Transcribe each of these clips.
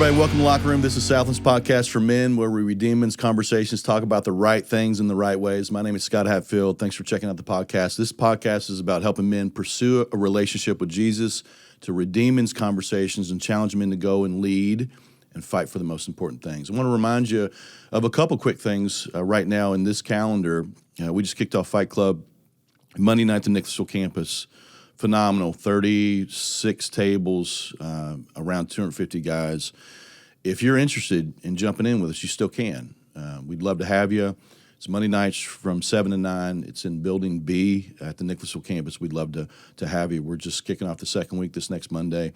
everybody. Welcome to Locker Room. This is Southland's podcast for men, where we redeem men's conversations, talk about the right things in the right ways. My name is Scott Hatfield. Thanks for checking out the podcast. This podcast is about helping men pursue a relationship with Jesus, to redeem men's conversations and challenge men to go and lead and fight for the most important things. I want to remind you of a couple quick things right now in this calendar. We just kicked off Fight Club Monday night at the Nicholasville Campus. Phenomenal, 36 tables, around 250 guys. If you're interested in jumping in with us, you still can. We'd love to have you. It's Monday nights from 7 to 9. It's in Building B at the Nicholasville Campus. We'd love to have you. We're just kicking off the second week this next Monday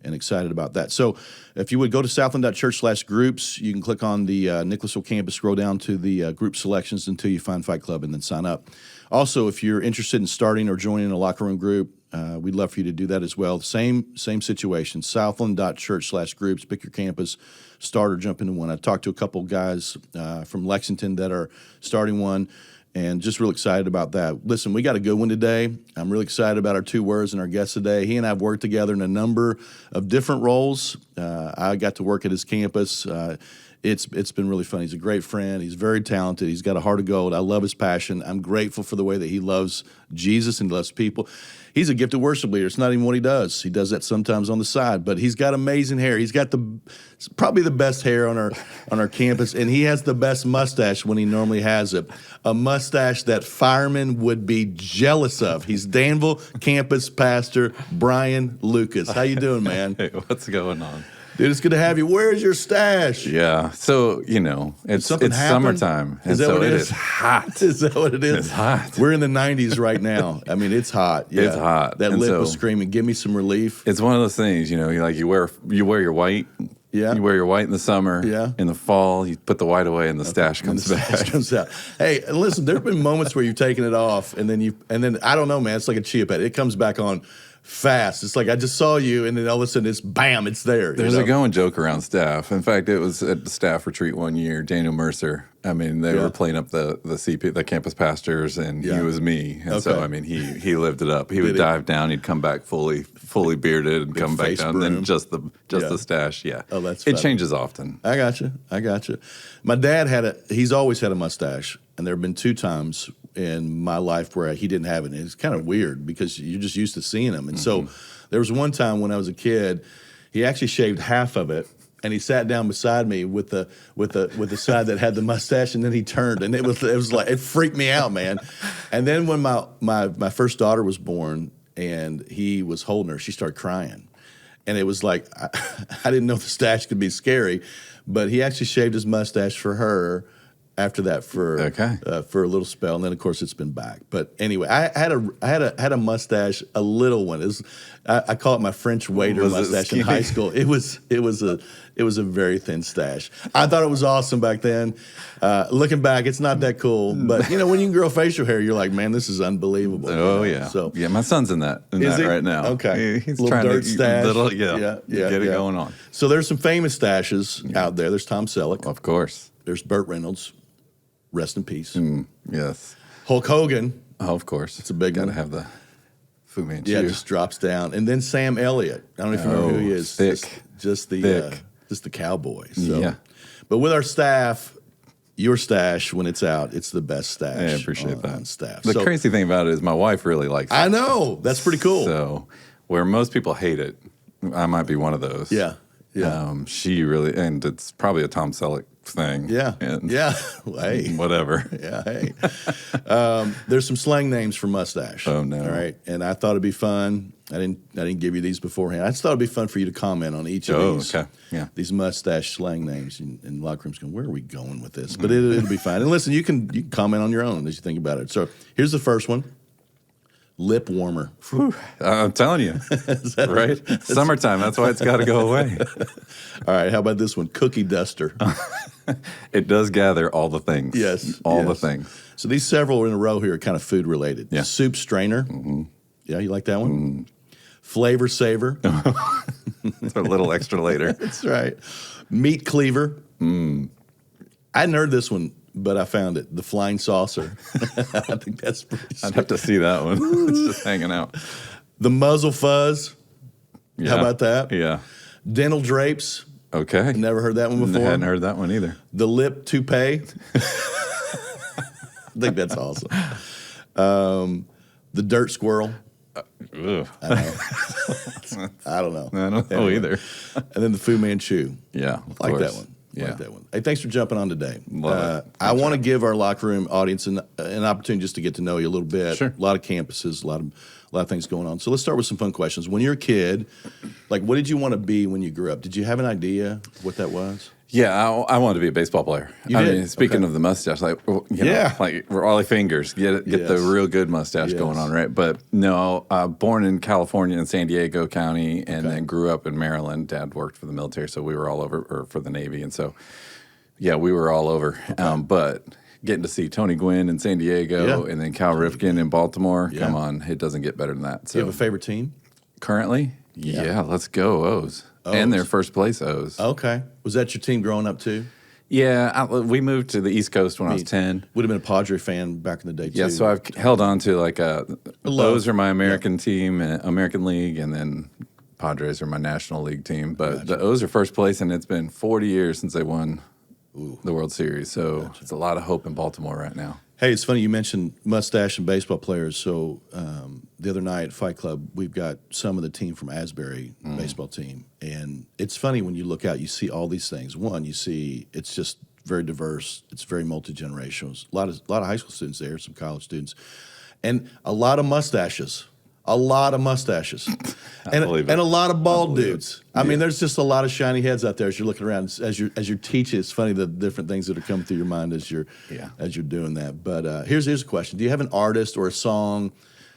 and excited about that. So if you would go to southland.church/groups, you can click on the Nicholasville Campus, scroll down to the group selections until you find Fight Club, and then sign up. Also, if you're interested in starting or joining a locker room group, we'd love for you to do that as well. Same situation, southland.church/groups. Pick your campus, start or jump into one. I talked to a couple guys from Lexington that are starting one, and just real excited about that. Listen, we got a good one today. I'm really excited about our two words and our guest today. He and I have worked together in a number of different roles. I got to work at his campus. It's been really fun. He's a great friend. He's very talented. He's got a heart of gold. I love his passion. I'm grateful for the way that he loves Jesus and loves people. He's a gifted worship leader. It's not even what he does. He does that sometimes on the side, but he's got amazing hair. He's got probably the best hair on our campus, and he has the best mustache when he normally has it. A mustache that firemen would be jealous of. He's Danville campus pastor Brian Lucas. How you doing, man? Hey, what's going on? Dude, it's good to have you. Where's your stash? Yeah, so, it's summertime. Is that so what it it is? is hot. Is that what it is? It's hot. We're in the 90s right now. I mean, it's hot. Yeah. It's hot. That And lip so was screaming, give me some relief. It's one of those things, you wear your white. Yeah. You wear your white in the summer. Yeah. In the fall, you put the white away and the stash comes back. Stash comes out. Hey, and listen, there have been moments where you've taken it off, and then I don't know, man, it's like a chia pet. It comes back on fast. It's like I just saw you, and then all of a sudden it's bam, it's there. There's a going joke around staff. In fact, it was at the staff retreat one year. Daniel Mercer. I mean, they were playing up the CP, the campus pastors, and he was me. And so, I mean, he lived it up. He would dive down. He'd come back fully bearded and come back down. And then just the stash. Yeah. Oh, that's it funny. Changes often. I got you. My dad he's always had a mustache, and there have been two times in my life where he didn't have it. And it's kind of weird because you're just used to seeing him. And so there was one time when I was a kid, he actually shaved half of it, and he sat down beside me with the side that had the mustache, and then he turned, and it was like, it freaked me out, man. And then when my first daughter was born and he was holding her, she started crying. And it was like, I didn't know the stash could be scary, but he actually shaved his mustache for her after that for a little spell, and then of course it's been back. But anyway, I had a mustache, a little one. I call it my French waiter mustache in high school. It was a very thin stash. I thought it was awesome back then. Looking back, it's not that cool. But when you can grow facial hair, you're like, man, this is unbelievable. Oh yeah. So yeah, my son's in that right now. Okay, he's little trying dirt to stash. Get it going on. So there's some famous stashes out there. There's Tom Selleck, of course. There's Burt Reynolds. Rest in peace. Yes. Hulk Hogan. Oh, of course. It's a big one. Got to have the Fu Manchu. Yeah, it just drops down. And then Sam Elliott. I don't know if you remember who he is. Thick. Just the cowboy. So. Yeah. But with our staff, your stash, when it's out, it's the best stash. I appreciate that. On staff. The crazy thing about it is my wife really likes it. I know. That's pretty cool. So where most people hate it, I might be one of those. Yeah. Yeah. She really, and it's probably a Tom Selleck thing. Yeah. And yeah. Hey. Whatever. Yeah. Hey. There's some slang names for mustache. Oh no. All right. And I thought it'd be fun. I didn't give you these beforehand. I just thought it'd be fun for you to comment on each of these. Okay. Yeah. These mustache slang names, and locker rooms going, where are we going with this? But it'll be fine. And listen, you can comment on your own as you think about it. So here's the first one. Lip warmer. I'm telling you, right? Summertime. That's why it's got to go away. All right. How about this one? Cookie duster. It does gather all the things. Yes. All the things. So these several in a row here are kind of food related. Yeah. Soup strainer. Mm-hmm. Yeah, you like that one? Mm. Flavor saver. It's a little extra later. That's right. Meat cleaver. Mm. I hadn't heard this one, but I found it. The flying saucer. I think that's pretty sweet. I'd have to see that one. It's just hanging out. The muzzle fuzz. Yeah. How about that? Yeah. Dental drapes. Okay. Never heard that one before? Hadn't heard that one either. The lip toupee. I think that's awesome. The dirt squirrel. I don't know. I don't know either. And then the Fu Manchu. Yeah, I like that one. Yeah. Like that one. Hey, thanks for jumping on today. Love it. I want to give our locker room audience an opportunity just to get to know you a little bit. Sure. A lot of campuses, a lot of things going on. So let's start with some fun questions. When you're a kid, like, what did you want to be when you grew up? Did you have an idea what that was? Yeah, I wanted to be a baseball player. You did? mean, speaking of the mustache, like, like Raleigh fingers, get the real good mustache going on, right? But no, born in California in San Diego County, and then grew up in Maryland. Dad worked for the military, so we were all over, or for the Navy, and so we were all over. But getting to see Tony Gwynn in San Diego, and then Cal Ripken in Baltimore, come on, it doesn't get better than that. So, Do you have a favorite team? Currently, let's go O's. And their first place O's. Okay. Was that your team growing up too? Yeah, we moved to the East Coast when I was 10. Would have been a Padre fan back in the day too. Yeah, so I've held on to like O's are my American team, American League, and then Padres are my National League team. But the O's are first place, and it's been 40 years since they won the World Series. So it's a lot of hope in Baltimore right now. Hey, it's funny you mentioned mustache and baseball players. So the other night at Fight Club, we've got some of the team from Asbury baseball team. And it's funny when you look out, you see all these things. One, you see it's just very diverse. It's very multi-generational. A lot of high school students there, some college students. And a lot of mustaches. A lot of mustaches. And a lot of bald dudes. I mean, there's just a lot of shiny heads out there as you're looking around. As you're teaching, it's funny the different things that are coming through your mind as you're doing that. But here's a question: do you have an artist or a song,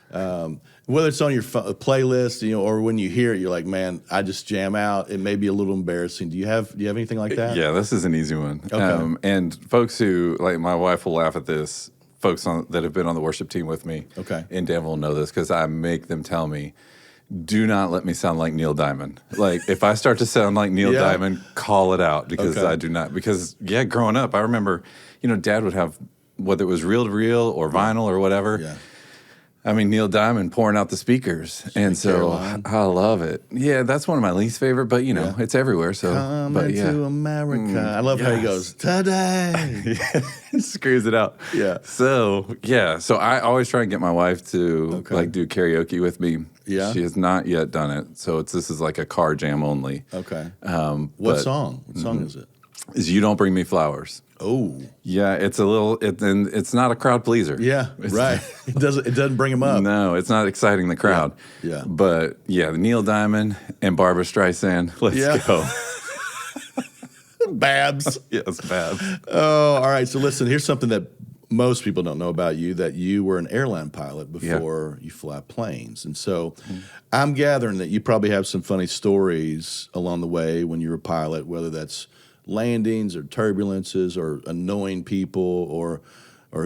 whether it's on your playlist, or when you hear it, you're like, man, I just jam out. It may be a little embarrassing. Do you have anything like that? Yeah, this is an easy one. Okay. And folks who like my wife will laugh at this. Folks that have been on the worship team with me in Danville know this because I make them tell me, do not let me sound like Neil Diamond. Like, if I start to sound like Neil Diamond, call it out because I do not. Because, growing up, I remember, Dad would have, whether it was reel-to-reel or vinyl or whatever, I mean, Neil Diamond pouring out the speakers. And so I love it. Yeah, that's one of my least favorite, but, it's everywhere. So, Coming to America. I love how he goes, today. Screws it out. Yeah. So I always try and get my wife to, do karaoke with me. Yeah. She has not yet done it. So this is like a car jam only. Okay. What song? What song is it? Is You Don't Bring Me Flowers. Oh. Yeah, it's a little, and it's not a crowd pleaser. Yeah, right. It doesn't bring him up. No, it's not exciting the crowd. Yeah. But Neil Diamond and Barbra Streisand, let's go. Babs. Yes, Babs. Oh, all right. So listen, here's something that most people don't know about you, that you were an airline pilot before you fly planes. And so I'm gathering that you probably have some funny stories along the way when you were a pilot, whether that's landings or turbulences or annoying people or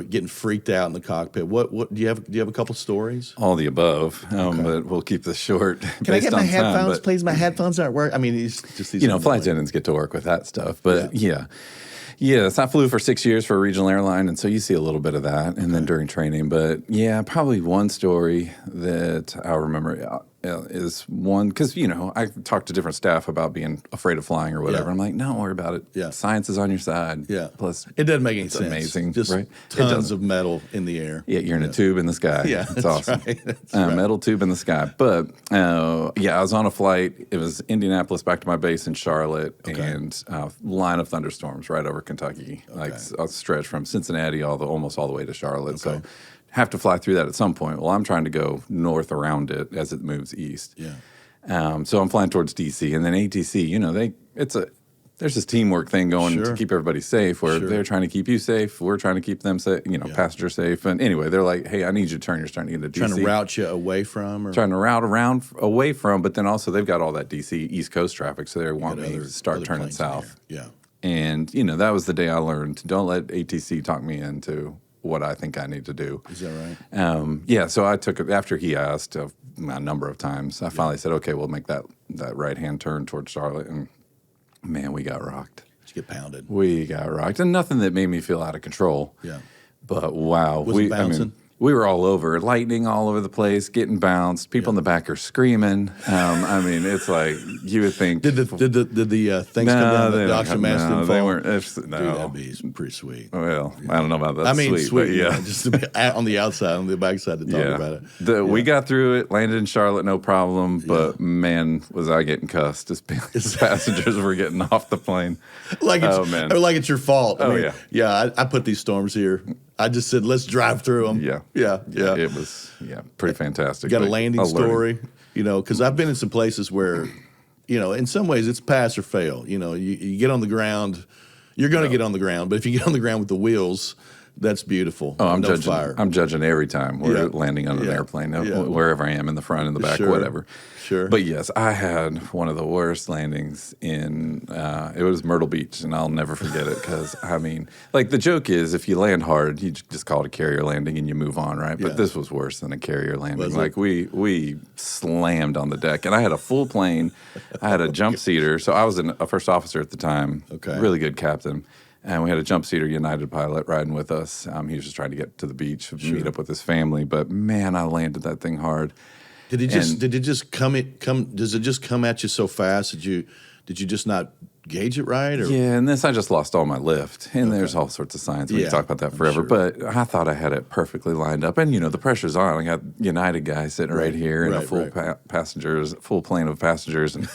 getting freaked out in the cockpit. What do you have a couple stories? All the above, but we'll keep this short. Can I get my headphones, please? My headphones aren't working. I mean, it's just these. Flight attendants get to work with that stuff, but so I flew for 6 years for a regional airline, and so you see a little bit of that, and then during training. But probably one story that I remember is one, because I talk to different staff about being afraid of flying or whatever. I'm like, no, don't worry about it. Yeah. Science is on your side. Yeah. Plus, it doesn't make any sense. Amazing, just right? Tons of metal in the air. Yeah, you're in a tube in the sky. Yeah, it's awesome. Right. That's right. Metal tube in the sky. But I was on a flight. It was Indianapolis back to my base in Charlotte, and line of thunderstorms right over Kentucky, like a stretch from Cincinnati almost all the way to Charlotte. So have to fly through that at some point. Well, I'm trying to go north around it as it moves east. Yeah. So I'm flying towards DC, and then ATC. There's this teamwork thing going to keep everybody safe. Where they're trying to keep you safe, we're trying to keep them safe. Passengers safe. And anyway, they're like, "Hey, I need you to turn. You're starting to get to DC." Trying to route you away from, or trying to route around away from, but then also they've got all that DC East Coast traffic, so they want me to start turning south. Yeah. And that was the day I learned, don't let ATC talk me into what I think I need to do. Is that right? So I took it after he asked a number of times. I finally said, okay, we'll make that right-hand turn towards Charlotte. And, man, we got rocked. Did you get pounded? We got rocked. And nothing that made me feel out of control. Yeah. But, wow. Was it bouncing? we were all over, lightning all over the place, getting bounced. People in the back are screaming. I mean, it's like you would think. Did the things come down? The oxygen mask didn't fall? They weren't. No, dude, that'd be pretty sweet. Well, I don't know about that. I mean, sweet, but yeah, just to be on the outside, on the backside to talk about it. We got through it, landed in Charlotte, no problem. But man, was I getting cussed as passengers were getting off the plane. Like it's your fault. I mean, I put these storms here. I just said, let's drive through them. Yeah. It was pretty fantastic. Got a landing story, because I've been in some places where, in some ways it's pass or fail. You get on the ground, you're going to get on the ground, but if you get on the ground with the wheels, that's beautiful. Oh, I'm judging every time we're landing on an airplane, wherever I am, in the front, in the back, whatever. Sure. But yes, I had one of the worst landings it was Myrtle Beach, and I'll never forget it because, I mean, like the joke is if you land hard, you just call it a carrier landing and you move on, right? But this was worse than a carrier landing. Like we slammed on the deck, and I had a full plane. I had a jump seater. So I was a first officer at the time, really good captain. And we had a jump seater United pilot riding with us. He was just trying to get to the beach, meet up with his family. But man, I landed that thing hard. Did it just come? Does it just come at you so fast? Did you just not gauge it right? Or? Yeah, and I just lost all my lift. And there's all sorts of signs. We can talk about that forever. But I thought I had it perfectly lined up. And the pressure's on. I got United guy sitting right here, and a full full plane of passengers, and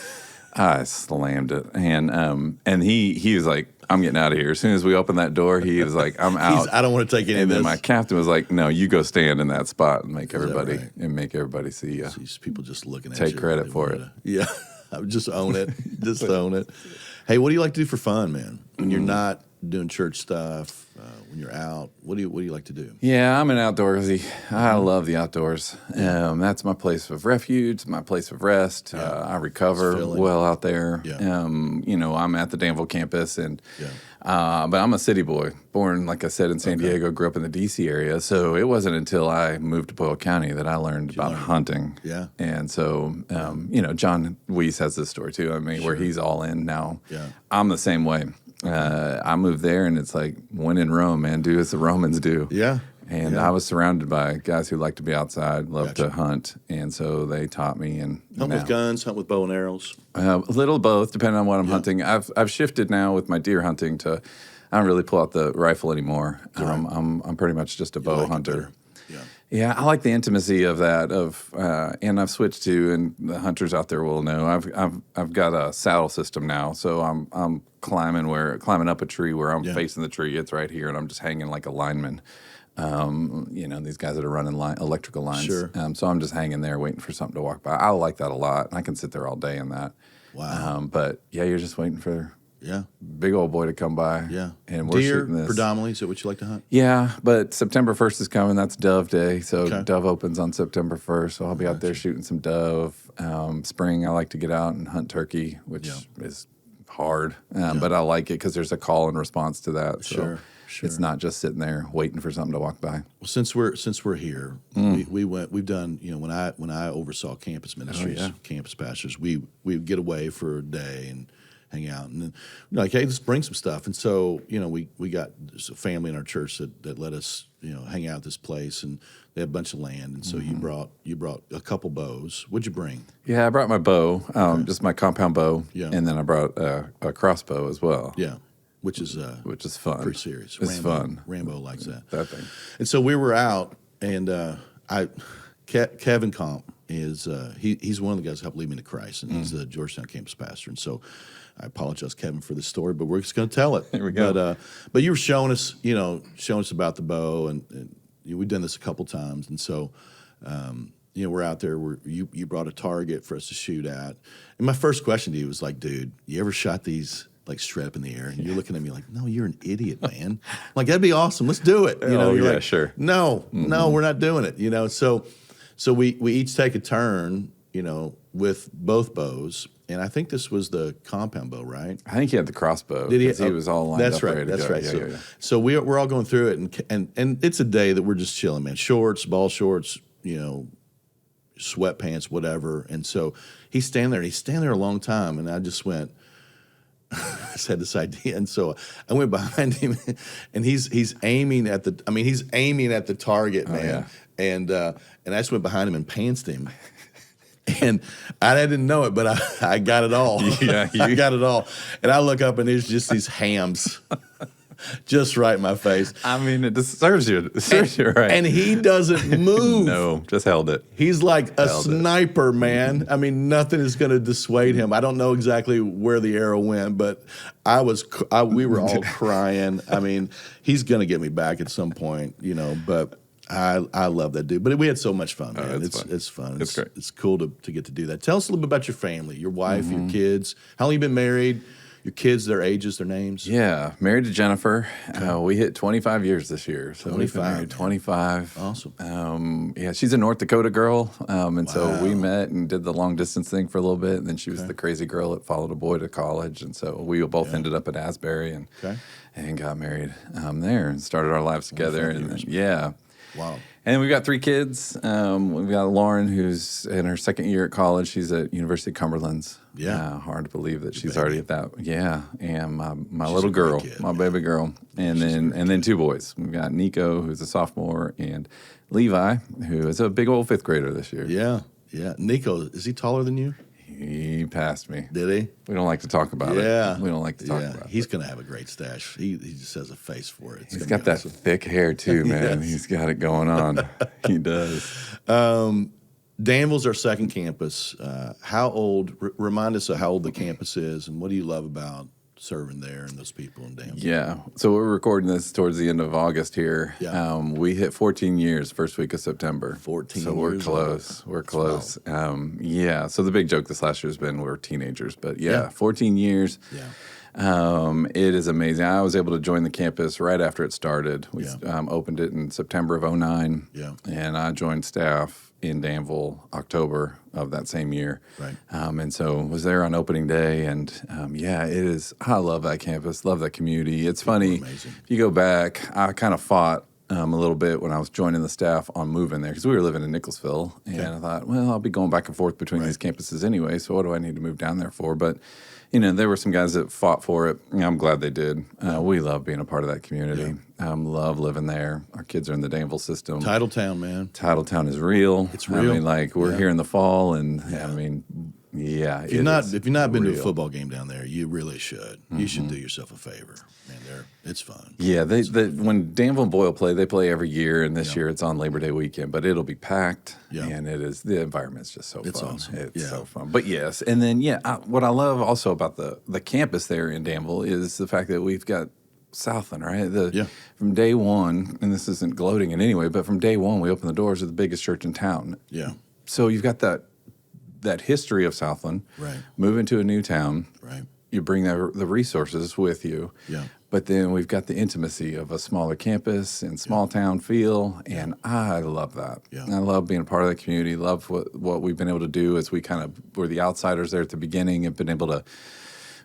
I slammed it. And he was like, I'm getting out of here. As soon as we opened that door, he was like, I'm out. I don't want to take any of this. And then my captain was like, no, you go stand in that spot and make everybody see you. These people just looking at you. Take credit for it. Yeah. Just own it. Just own it. Hey, what do you like to do for fun, man? When you're not doing church stuff, when you're out, what do you like to do? Yeah, I'm an outdoorsy. I love the outdoors. That's my place of refuge, my place of rest. I recover well out there. I'm at the Danville campus, but I'm a city boy, born, like I said, in San Diego, grew up in the D.C. area. So it wasn't until I moved to Boyle County that I learned about hunting. Yeah. And so, John Weiss has this story too. I mean, where he's all in now. Yeah. I'm the same way. I moved there, and it's like, when in Rome, man, do as the Romans do. Yeah. And I was surrounded by guys who like to be outside, love to hunt, and so they taught me. And hunt with guns, hunt with bow and arrows. A little of both, depending on what I'm hunting. I've shifted now with my deer hunting to, I don't really pull out the rifle anymore. I'm pretty much just a bow hunter. Yeah, I like the intimacy of that. And I've switched to, and the hunters out there will know. I've got a saddle system now, so I'm climbing up a tree where I'm facing the tree. It's right here, and I'm just hanging like a lineman. These guys that are running electrical lines. Sure. So I'm just hanging there waiting for something to walk by. I like that a lot. I can sit there all day in that. Wow. But you're just waiting for Yeah. Big old boy to come by. Yeah. And we're Deer shooting this. predominantly, is that what you like to hunt? Yeah, but September 1st is coming. That's Dove Day. So Dove opens on September 1st. So I'll be out there shooting some dove. Spring, I like to get out and hunt turkey, which is hard. But I like it because there's a call and response to that. So Sure. it's not just sitting there waiting for something to walk by. Well, since we're here, we've done, when I oversaw campus ministries, campus pastors, we get away for a day and hang out, and then hey, let's bring some stuff. And so we got a family in our church that let us hang out at this place, and they had a bunch of land. And so you brought a couple bows. What'd you bring? Yeah, I brought my bow, just my compound bow, and then I brought a crossbow as well. Yeah. Which is fun. Pretty serious. It's fun. Rambo likes that thing. And so we were out, and Kevin Comp is he's one of the guys who helped lead me to Christ, and he's the Georgetown campus pastor. And so I apologize, Kevin, for this story, but we're just going to tell it. Here we go. But you were showing us about the bow, and we've done this a couple times, and so we're out there. You brought a target for us to shoot at, and my first question to you was like, dude, you ever shot these like straight up in the air? And you're looking at me like, no, you're an idiot, man. I'm like, that'd be awesome. Let's do it. Like, sure. No, we're not doing it. So we each take a turn, with both bows. And I think this was the compound bow, right? I think he had the crossbow. Did he? He was all lined up. That's right. Yeah, so we're all going through it, and it's a day that we're just chilling, man. Shorts, ball shorts, sweatpants, whatever. And so he's standing there a long time, and I just went, I just had this idea, and so I went behind him, and he's aiming at the target, man. Yeah. And I just went behind him and pantsed him. And I didn't know it, but I got it all. Yeah, I got it all. And I look up, and there's just these hams just right in my face. I mean, it just serves you. It serves you right. And he doesn't move. No, just held it. He's like a sniper, man. I mean, nothing is going to dissuade him. I don't know exactly where the arrow went, but we were all crying. I mean, he's going to get me back at some point, but I love that dude. But we had so much fun, man. It's fun. It's great. It's cool to get to do that. Tell us a little bit about your family, your wife, your kids. How long you been married? Your kids, their ages, their names? Yeah, married to Jennifer. Okay. We hit 25 years this year. So 25. 25. Awesome. Yeah, she's a North Dakota girl. So we met and did the long distance thing for a little bit. And then she was the crazy girl that followed a boy to college. And so we both ended up at Asbury and got married there and started our lives together. And then, Wow. And we've got 3 kids. We've got Lauren, who's in her second year at college. She's at University of Cumberland's. Yeah. Hard to believe that she's already at that. Yeah. And my little girl, my baby girl. And then 2 boys. We've got Nico, who's a sophomore, and Levi, who is a big old 5th grader this year. Yeah. Yeah. Nico, is he taller than you? He passed me. Did he? We don't like to talk about it. Yeah. We don't like to talk about it. He's going to have a great stash. He just has a face for it. He's got that thick hair, too, man. He's got it going on. He does. Danville's our second campus. How old, remind us of how old the campus is, and what do you love about serving there and those people in Danville? Yeah. So we're recording this towards the end of August here. Yeah. We hit 14 years first week of September. 14 So we're close. We're close. Yeah. So the big joke this last year has been we're teenagers. But 14 years. Yeah. It is amazing. I was able to join the campus right after it started. We opened it in September of 2009. Yeah. And I joined staff in Danville October of that same year. Right. And so was there on opening day. And it is, I love that campus, love that community. It's funny, if you go back, I kind of fought a little bit when I was joining the staff on moving there because we were living in Nicholasville. And I thought, well, I'll be going back and forth between these campuses anyway, so what do I need to move down there for? But there were some guys that fought for it. I'm glad they did. We love being a part of that community. Love living there. Our kids are in the Danville system. Titletown, man. Titletown is real. It's real. I mean, we're here in the fall, and I mean, if you've not been to a football game down there, you really should. You should do yourself a favor, man. It's fun. Yeah, when Danville and Boyle play, they play every year, and this year it's on Labor Day weekend, but it'll be packed, and the enviroment's just so fun. It's awesome. It's so fun. But yes, and then what I love also about the campus there in Danville is the fact that we've got Southland, right? From day one, and this isn't gloating in any way, but from day one, we opened the doors of the biggest church in town. Yeah. So you've got that history of Southland. Right. Move into a new town. Right. You bring the resources with you. Yeah. But then we've got the intimacy of a smaller campus and small town feel, and I love that. Yeah. I love being a part of the community, love what we've been able to do as we kind of were the outsiders there at the beginning and been able to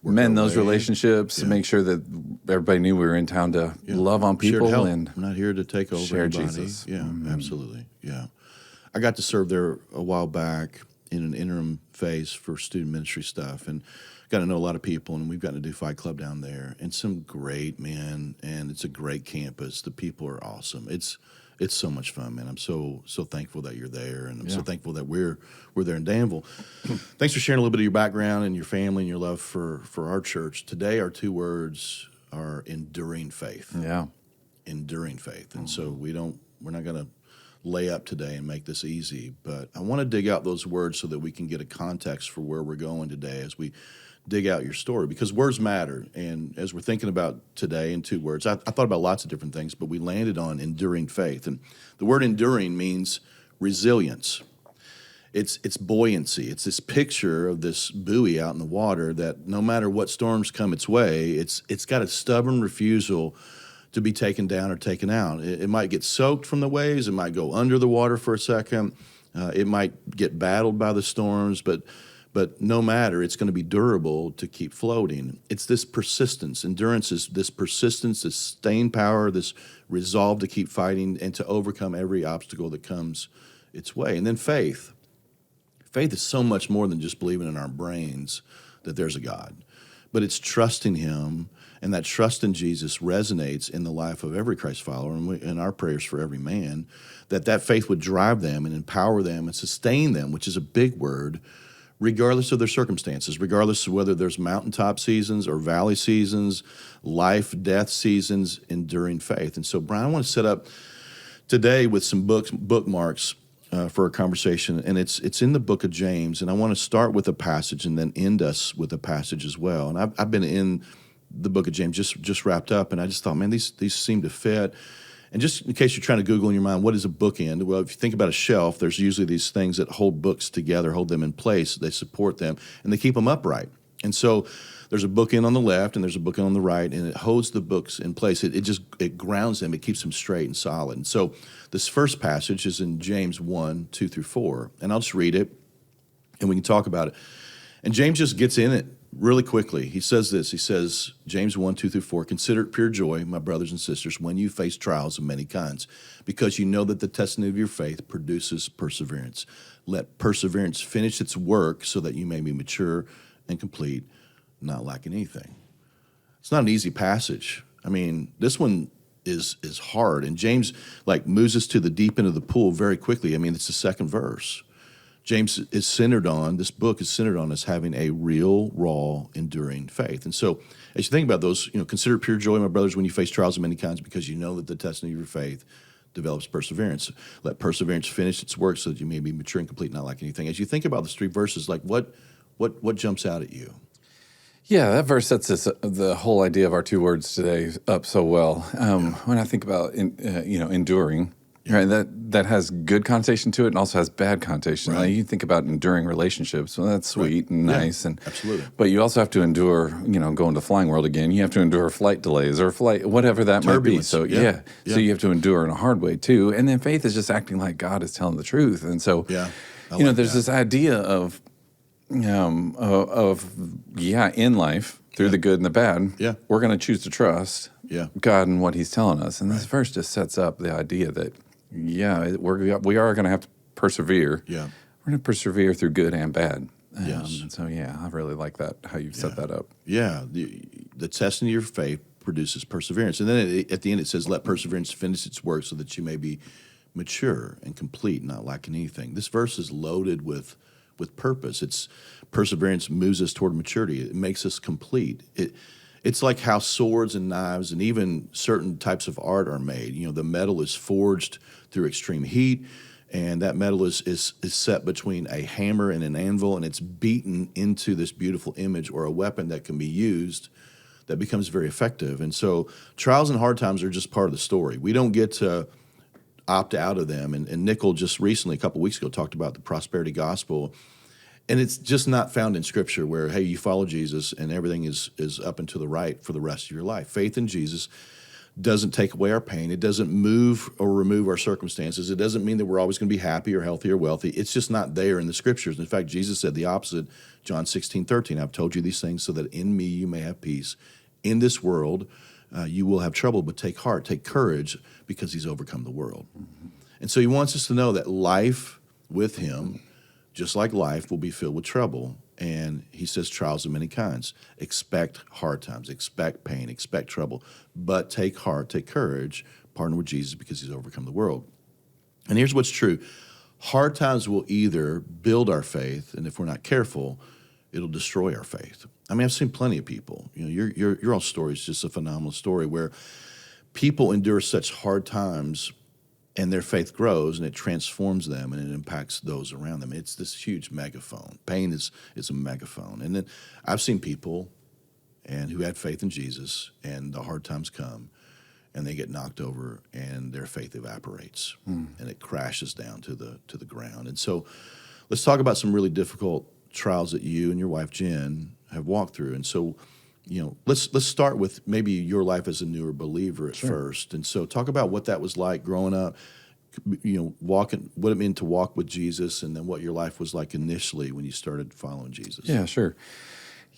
mend those relationships and make sure that everybody knew we were in town to love on people. And we're not here to take over share anybody. Jesus. Yeah, absolutely. Yeah. I got to serve there a while back in an interim phase for student ministry stuff, and got to know a lot of people, and we've gotten to do Fight Club down there, and some great men, and it's a great campus. The people are awesome. It's so much fun, man. I'm so thankful that you're there, and I'm so thankful that we're there in Danville. Thanks for sharing a little bit of your background and your family and your love for our church. Today, our 2 words are enduring faith. Yeah. Enduring faith. And so we're not going to lay up today and make this easy, but I want to dig out those words so that we can get a context for where we're going today as we dig out your story, because words matter. And as we're thinking about today in 2 words, I thought about lots of different things, but we landed on enduring faith. And the word enduring means resilience. It's buoyancy. It's this picture of this buoy out in the water that no matter what storms come its way, it's got a stubborn refusal to be taken down or taken out. It might get soaked from the waves. It might go under the water for a second. It might get battled by the storms, but no matter, it's going to be durable to keep floating. It's this persistence. Endurance is this persistence, this staying power, this resolve to keep fighting and to overcome every obstacle that comes its way. And then faith. Faith is so much more than just believing in our brains that there's a God. but it's trusting him, and that trust in Jesus resonates in the life of every Christ follower, and in our prayers for every man, that faith would drive them and empower them and sustain them, which is a big word, regardless of their circumstances, regardless of whether there's mountaintop seasons or valley seasons, life, death seasons, enduring faith. And so, Brian, I want to set up today with some bookmarks for our conversation, and it's in the book of James, and I want to start with a passage and then end us with a passage as well. And I've been in the book of James just wrapped up, and I just thought, man, these seem to fit. And just in case you're trying to Google in your mind, what is a bookend? Well, if you think about a shelf, there's usually these things that hold books together, hold them in place, they support them, and they keep them upright. And so there's a bookend on the left and there's a bookend on the right, and it holds the books in place. It grounds them, it keeps them straight and solid. And so this first passage is in James 1, 2 through 4, and I'll just read it, and we can talk about it. And James just gets in it really quickly. He says this, James 1, 2 through 4, consider it pure joy, my brothers and sisters, when you face trials of many kinds, because you know that the testing of your faith produces perseverance. Let perseverance finish its work so that you may be mature and complete, not lacking anything. It's not an easy passage. I mean, this one is hard, and James moves us to the deep end of the pool very quickly. I mean, it's the second verse. James this book is centered on us having a real, raw, enduring faith. And so as you think about those, consider it pure joy, my brothers, when you face trials of many kinds, because you know that the testing of your faith develops perseverance. Let perseverance finish its work so that you may be mature and complete, not like anything. As you think about those three verses, what jumps out at you? Yeah, that verse sets the whole idea of our two words today up so well. When I think about enduring, right, that has good connotation to it and also has bad connotation. Right. You think about enduring relationships. Well, that's sweet and nice, and absolutely. But you also have to endure, going to flying world again. You have to endure flight delays or whatever that might be. So so you have to endure in a hard way too. And then faith is just acting like God is telling the truth. And so there's this idea of in life, through the good and the bad, we're going to choose to trust God and what He's telling us. And this verse just sets up the idea that, we are going to have to persevere. Yeah. We're going to persevere through good and bad. Yes. And so, I really like that, how you've set that up. Yeah. The testing of your faith produces perseverance. And then at the end it says, let perseverance finish its work so that you may be mature and complete, not lacking anything. This verse is loaded with purpose. Perseverance moves us toward maturity. It makes us complete. It's like how swords and knives and even certain types of art are made. The metal is forged through extreme heat, and that metal is set between a hammer and an anvil, and it's beaten into this beautiful image or a weapon that can be used that becomes very effective. And so trials and hard times are just part of the story. We don't get to opt out of them. And Nickel just recently, a couple weeks ago, talked about the prosperity gospel. And it's just not found in Scripture where, hey, you follow Jesus and everything is up and to the right for the rest of your life. Faith in Jesus doesn't take away our pain. It doesn't move or remove our circumstances. It doesn't mean that we're always going to be happy or healthy or wealthy. It's just not there in the Scriptures. In fact, Jesus said the opposite, John 16:13. I've told you these things so that in me you may have peace. In this world you will have trouble, but take heart, take courage, because He's overcome the world. Mm-hmm. And so He wants us to know that life with Him, just like life, will be filled with trouble. And He says trials of many kinds. Expect hard times, expect pain, expect trouble. But take heart, take courage, partner with Jesus because He's overcome the world. And here's what's true. Hard times will either build our faith, and if we're not careful, it'll destroy our faith. I mean, I've seen plenty of people. Your own story is just a phenomenal story where people endure such hard times and their faith grows and it transforms them and it impacts those around them. It's this huge megaphone. Pain is a megaphone. And then I've seen people who had faith in Jesus, and the hard times come and they get knocked over and their faith evaporates and it crashes down to the ground. And so let's talk about some really difficult trials that you and your wife Jenn have walked through. And so, let's start with maybe your life as a newer believer at first. And so talk about what that was like growing up, walking, what it meant to walk with Jesus, and then what your life was like initially when you started following Jesus. Yeah, sure.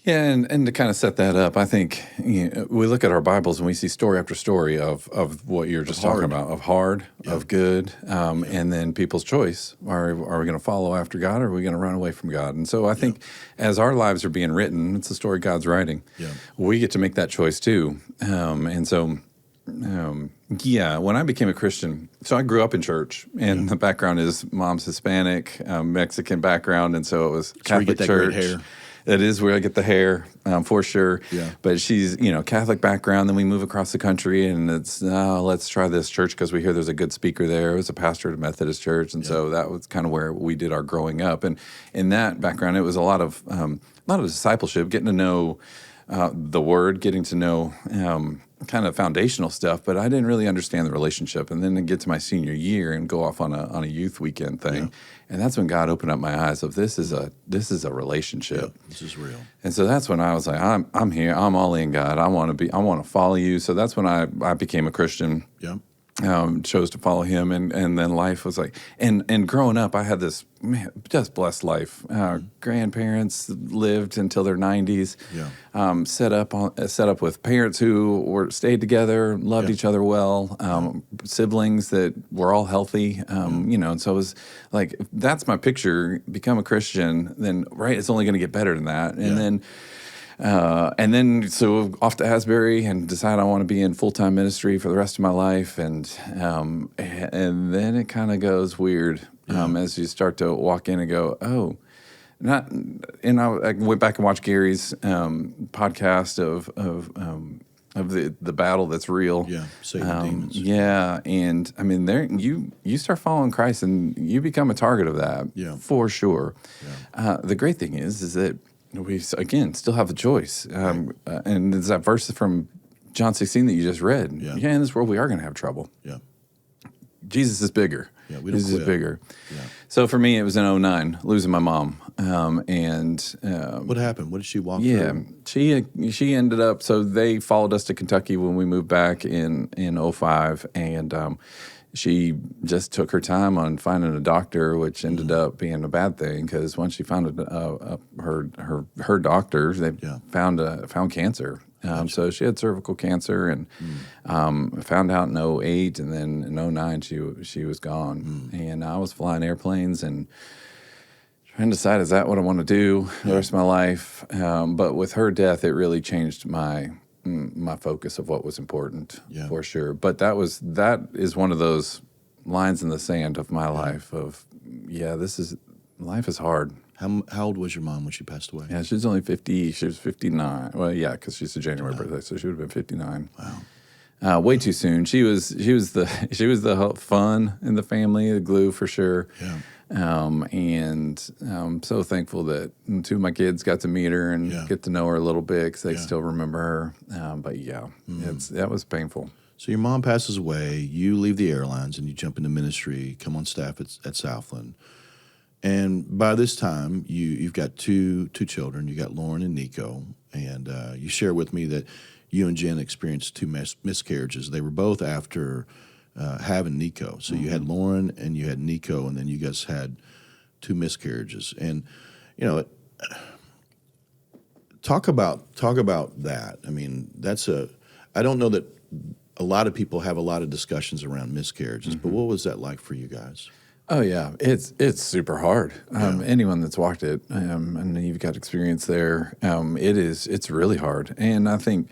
Yeah, and to kind of set that up, I think we look at our Bibles and we see story after story of what you're just talking about, of hard, of good, and then people's choice. Are we going to follow after God, or are we going to run away from God? And so I think as our lives are being written, it's a story God's writing. Yeah. We get to make that choice too. And so, when I became a Christian, so I grew up in church, and the background is mom's Hispanic, Mexican background, and so it was Catholic church. Great hair. That is where I get the hair, for sure. Yeah. But she's, Catholic background. Then we move across the country, and it's, let's try this church because we hear there's a good speaker there. It was a pastor at a Methodist church, and so that was kind of where we did our growing up. And in that background, it was a lot of discipleship, getting to know the Word, getting to know kind of foundational stuff, but I didn't really understand the relationship. And then to get to my senior year and go off on a youth weekend thing, and that's when God opened up my eyes of this is a relationship. Yeah, this is real. And so that's when I was like, I'm here, I'm all in, God. I want to follow you. So that's when I became a Christian. Yeah. Chose to follow him, and then life was like, and growing up, I had this just blessed life. Grandparents lived until their 90s. Yeah. Set up with parents who stayed together, loved each other well. Siblings that were all healthy. And so it was like, that's my picture. Become a Christian, then it's only going to get better than that, and then so off to Asbury and decide I want to be in full-time ministry for the rest of my life, and then it kind of goes weird as you start to walk in and go, I went back and watched Gary's podcast of the battle that's real. Yeah, Satan demons. Yeah, and I mean, there you start following Christ and you become a target of that. Yeah, for sure. Yeah. The great thing is that we, again, still have a choice. And there's that verse from John 16 that you just read. Yeah, in this world we are going to have trouble. Yeah. Jesus is bigger. Yeah, we don't Jesus quit. Is bigger. Yeah. So for me, it was in 2009, losing my mom. What happened? What did she walk through? She ended up, so they followed us to Kentucky when we moved back in 2005, and she just took her time on finding a doctor, which ended up being a bad thing because once she found her doctor, they found cancer. So she had cervical cancer, and found out in 2008, and then in 2009 she was gone. And I was flying airplanes and trying to decide, is that what I want to do the rest of my life? But with her death, it really changed my focus of what was important, for sure. But that is one of those lines in the sand of my life of, life is hard. How old was your mom when she passed away? Yeah, she was only 50. She was 59. Well, yeah, because she's a January birthday, so she would have been 59. Wow. Way too soon. She was the fun in the family, the glue for sure. Yeah. And I'm so thankful that two of my kids got to meet her and get to know her a little bit because they still remember her. But that was painful. So your mom passes away, you leave the airlines and you jump into ministry, come on staff at Southland. And by this time, you've got two children. You got Lauren and Nico. And you share with me that you and Jenn experienced two miscarriages. They were both after having Nico. So you had Lauren and you had Nico, and then you guys had two miscarriages. And, talk about that. I mean, I don't know that a lot of people have a lot of discussions around miscarriages, but what was that like for you guys? Oh yeah, it's super hard. Anyone that's walked it, and you've got experience there, it's really hard. And I think,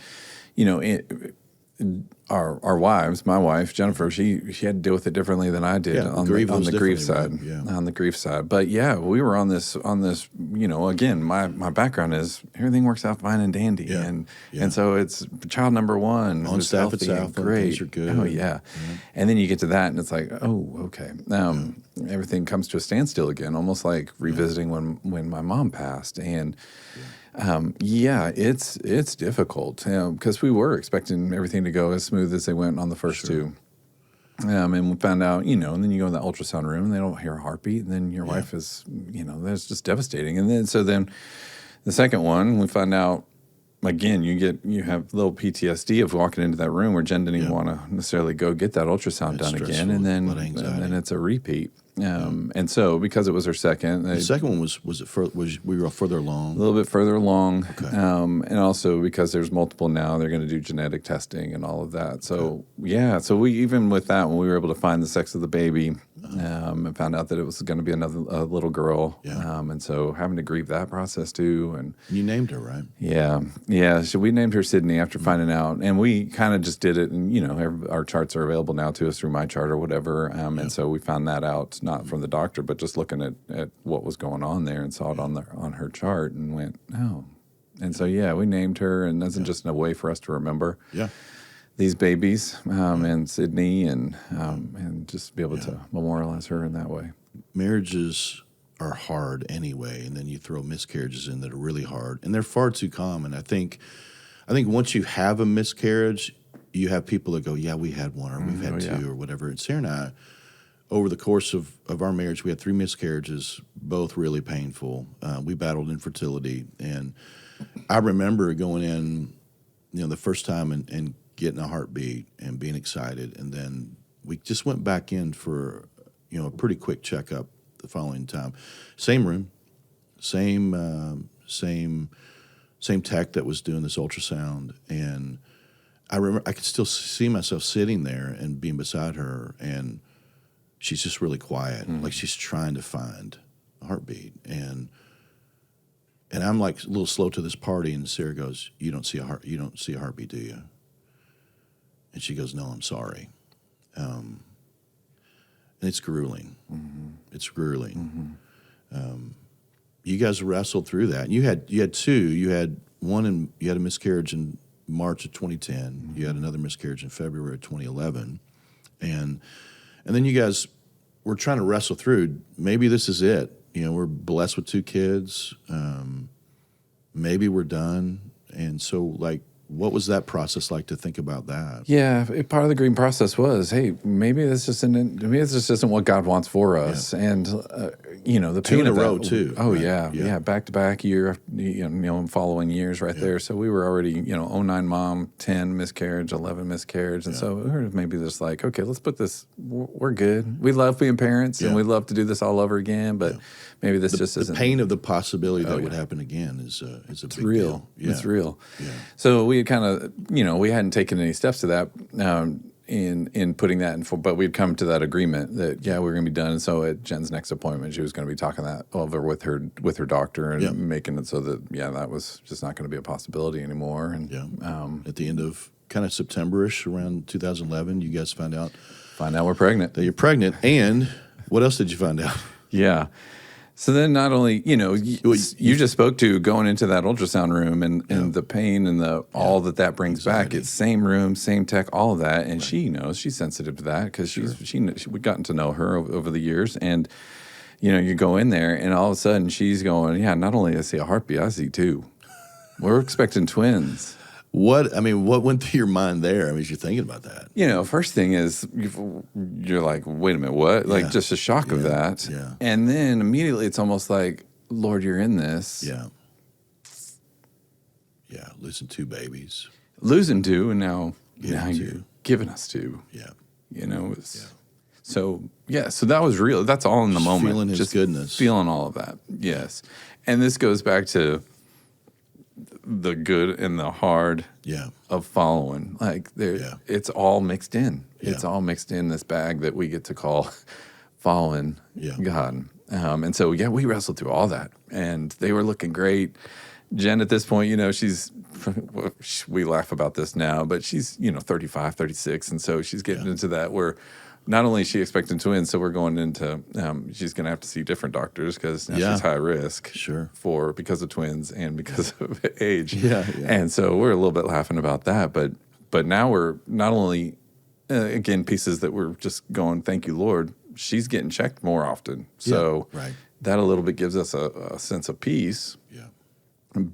our wives, my wife Jennifer, she had to deal with it differently than I did on the grief side. Right? Yeah. On the grief side, but we were on this. Again, my background is everything works out fine and dandy, and so it's child number one on staff at Southland. Great, things are good. Oh yeah, and then you get to that, and it's like, oh okay, everything comes to a standstill again, almost like revisiting when my mom passed, and. It's difficult because we were expecting everything to go as smooth as they went on the first two. And we found out, and then you go in the ultrasound room and they don't hear a heartbeat, and then your wife is, that's just devastating. And then the second one, we find out, again, you have a little PTSD of walking into that room where Jenn didn't even want to necessarily go get that ultrasound done again, and then it's a repeat. And so because it was her second, The second one was we were further along? A little bit further along. Okay. And also because there's multiple now, they're going to do genetic testing and all of that. So, so we, even with that, when we were able to find the sex of the baby, and found out that it was going to be a little girl. Yeah. And so having to grieve that process too. And you named her, right? Yeah. So we named her Sydney after finding out. And we kind of just did it. And, our charts are available now to us through my chart or whatever. And so we found that out, not from the doctor, but just looking at what was going on there and saw it on her chart and went, oh. And so, we named her, and that's just a way for us to remember. Yeah. These babies, and Sydney, and just be able to memorialize her in that way. Marriages are hard anyway, and then you throw miscarriages in that are really hard, and they're far too common. I think once you have a miscarriage, you have people that go, yeah, we had one, or we've had two, or whatever. And Sarah and I, over the course of our marriage, we had 3 miscarriages, both really painful. We battled infertility, and I remember going in, the first time and getting a heartbeat and being excited, and then we just went back in for a pretty quick checkup the following time. Same room, same tech that was doing this ultrasound, and I remember I could still see myself sitting there and being beside her, and she's just really quiet, like she's trying to find a heartbeat, and I'm like a little slow to this party, and Sarah goes, "You don't see a heartbeat, do you?" And she goes, "No, I'm sorry." And it's grueling. Mm-hmm. It's grueling. Mm-hmm. You guys wrestled through that. And you had 2. You had one, and you had a miscarriage in March of 2010. Mm-hmm. You had another miscarriage in February of 2011, and then you guys were trying to wrestle through. Maybe this is it. We're blessed with 2 kids. Maybe we're done. And so, what was that process like to think about that? Yeah, part of the grieving process was, hey, maybe this just isn't what God wants for us, and the 2 pain in a of row that, too. Oh right? yeah, back to back year, following years right there. So we were already 09 mom, 10 miscarriage, 11 miscarriage, and so we were maybe just like, okay, let's put this. We're good. We love being parents, and we love to do this all over again, but maybe this just isn't. The pain of the possibility that would happen again is a big real. deal. Yeah. It's real. Yeah. So we had kind of, we hadn't taken any steps to that in putting that in, but we'd come to that agreement that, we were going to be done. And so at Jenn's next appointment, she was going to be talking that over with her doctor and making it so that, that was just not going to be a possibility anymore. And at the end of kind of September-ish, around 2011, you guys find out we're pregnant. That you're pregnant. And what else did you find out? Yeah. So then not only, you just spoke to going into that ultrasound room and the pain and all that brings back. It's same room, same tech, all of that. And she knows, she's sensitive to that because we've gotten to know her over the years. And, you go in there and all of a sudden she's going, not only I see a heartbeat, I see 2. We're expecting twins. What went through your mind there? As you're thinking about that. First thing is you're like, wait a minute, what? Like just a shock of that. Yeah. And then immediately it's almost like, Lord, you're in this. Yeah. Yeah, losing 2 babies. Losing 2, and now you're giving us 2. Yeah. So that was real. That's all in the moment. Feeling his goodness. Feeling all of that, yes. And this goes back to the good and the hard of following. It's all mixed in. Yeah. It's all mixed in this bag that we get to call following God. And so, we wrestled through all that. And they were looking great. Jenn, at this point, we laugh about this now, but she's, 35, 36. And so she's getting into that where not only is she expecting twins, so we're going into, she's going to have to see different doctors because now she's high risk because of twins and because of age. Yeah. And so we're a little bit laughing about that. But now we're not only, again, pieces that we're just going, thank you, Lord, she's getting checked more often. So that a little bit gives us a sense of peace. Yeah.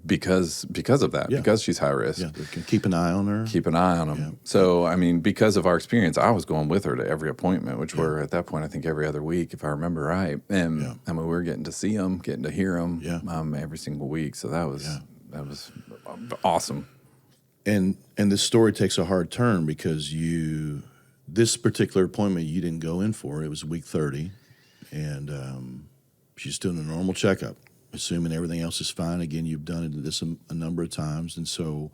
Because of that, because she's high risk. Yeah, they can keep an eye on her. Keep an eye on them. Yeah. So, because of our experience, I was going with her to every appointment, which were at that point, I think every other week, if I remember right. And we were getting to see them, getting to hear them every single week. So that was awesome. And this story takes a hard turn because this particular appointment you didn't go in for. It was week 30. And she's doing a normal checkup, assuming everything else is fine. Again, you've done this a number of times, and so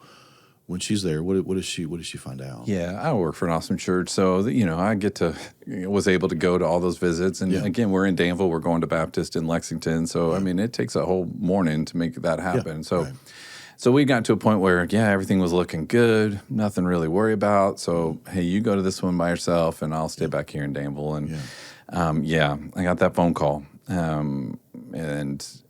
when she's there, what does she find out? Yeah, I work for an awesome church, so I was able to go to all those visits. And again, we're in Danville, we're going to Baptist in Lexington, so I mean, it takes a whole morning to make that happen. So we got to a point where everything was looking good, nothing really to worry about. So hey, you go to this one by yourself, and I'll stay back here in Danville. And I got that phone call, and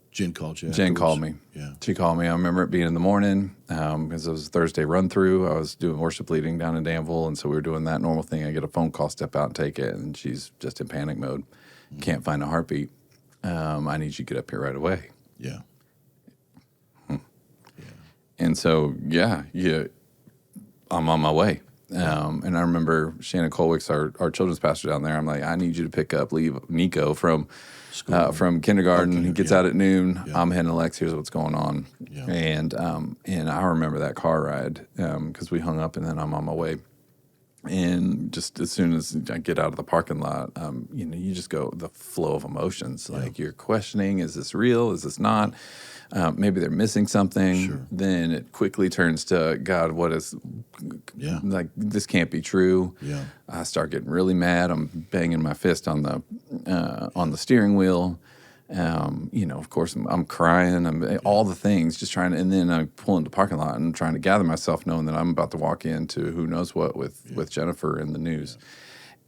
Jenn called you. Jenn called me. Yeah. She called me. I remember it being in the morning because it was a Thursday run through. I was doing worship leading down in Danville, and so we were doing that normal thing. I get a phone call, step out and take it, and she's just in panic mode. Can't find a heartbeat. I need you to get up here right away. Yeah. And so, I'm on my way. And I remember Shannon Colwick's our children's pastor down there. I'm like, I need you to pick up Nico from kindergarten. He gets out at noon. Yeah. I'm heading to Lex. Here's what's going on. Yeah. And I remember that car ride because we hung up, and then I'm on my way. And just as soon as I get out of the parking lot, you just go the flow of emotions. Like you're questioning, is this real? Is this not? Maybe they're missing something. Sure. Then it quickly turns to, God, what is, like, this can't be true. Yeah. I start getting really mad. I'm banging my fist on the steering wheel. Of course, I'm crying. I'm all the things, just trying to, and then I pull into the parking lot and trying to gather myself, knowing that I'm about to walk into who knows what with Jennifer in the news.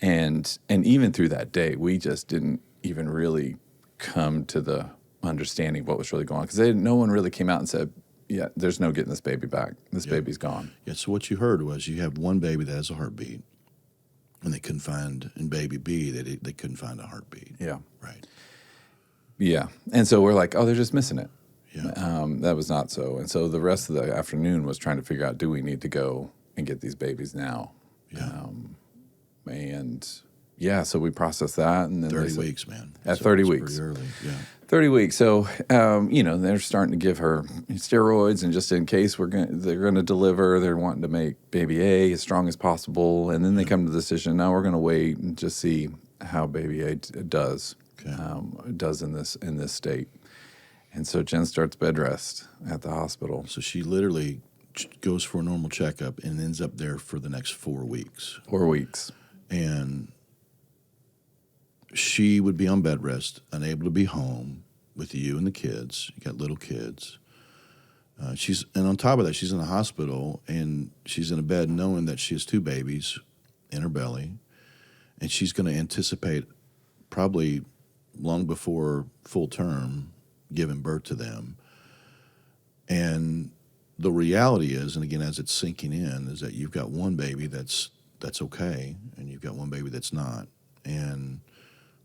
Yeah. And even through that day, we just didn't even really come to the understanding what was really going on, because no one really came out and said, there's no getting this baby back. This baby's gone. Yeah, so what you heard was you have one baby that has a heartbeat, and they couldn't find, in baby B, they couldn't find a heartbeat. Yeah. Right. Yeah. And so we're like, they're just missing it. Yeah. That was not so. And so the rest of the afternoon was trying to figure out, do we need to go and get these babies now? Yeah. So we processed that. And then 30 weeks, man. At 30 weeks. Pretty early, yeah. 30 weeks. So, they're starting to give her steroids, and just in case they're going to deliver, they're wanting to make baby A as strong as possible. And then they come to the decision, now we're going to wait and just see how baby A does. Okay. Does in this state. And so Jenn starts bed rest at the hospital. So she literally goes for a normal checkup and ends up there for the next 4 weeks. 4 weeks. And she would be on bed rest, unable to be home with you and the kids. You got little kids. And on top of that, she's in the hospital, and she's in a bed knowing that she has 2 babies in her belly, and she's going to anticipate probably long before full term giving birth to them. And the reality is, and again, as it's sinking in, is that you've got one baby that's okay, and you've got one baby that's not.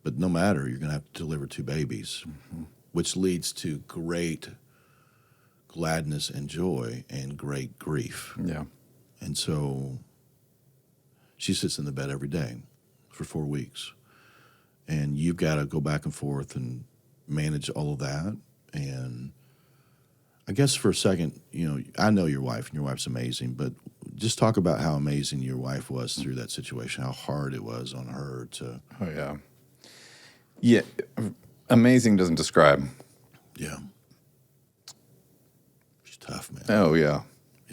But no matter, you're going to have to deliver 2 babies, which leads to great gladness and joy and great grief. Yeah. And so she sits in the bed every day for 4 weeks. And you've got to go back and forth and manage all of that. And I guess for a second, I know your wife, and your wife's amazing, but just talk about how amazing your wife was through that situation, how hard it was on her to... Oh, yeah. Yeah, amazing doesn't describe. Yeah. She's tough, man. Oh, yeah.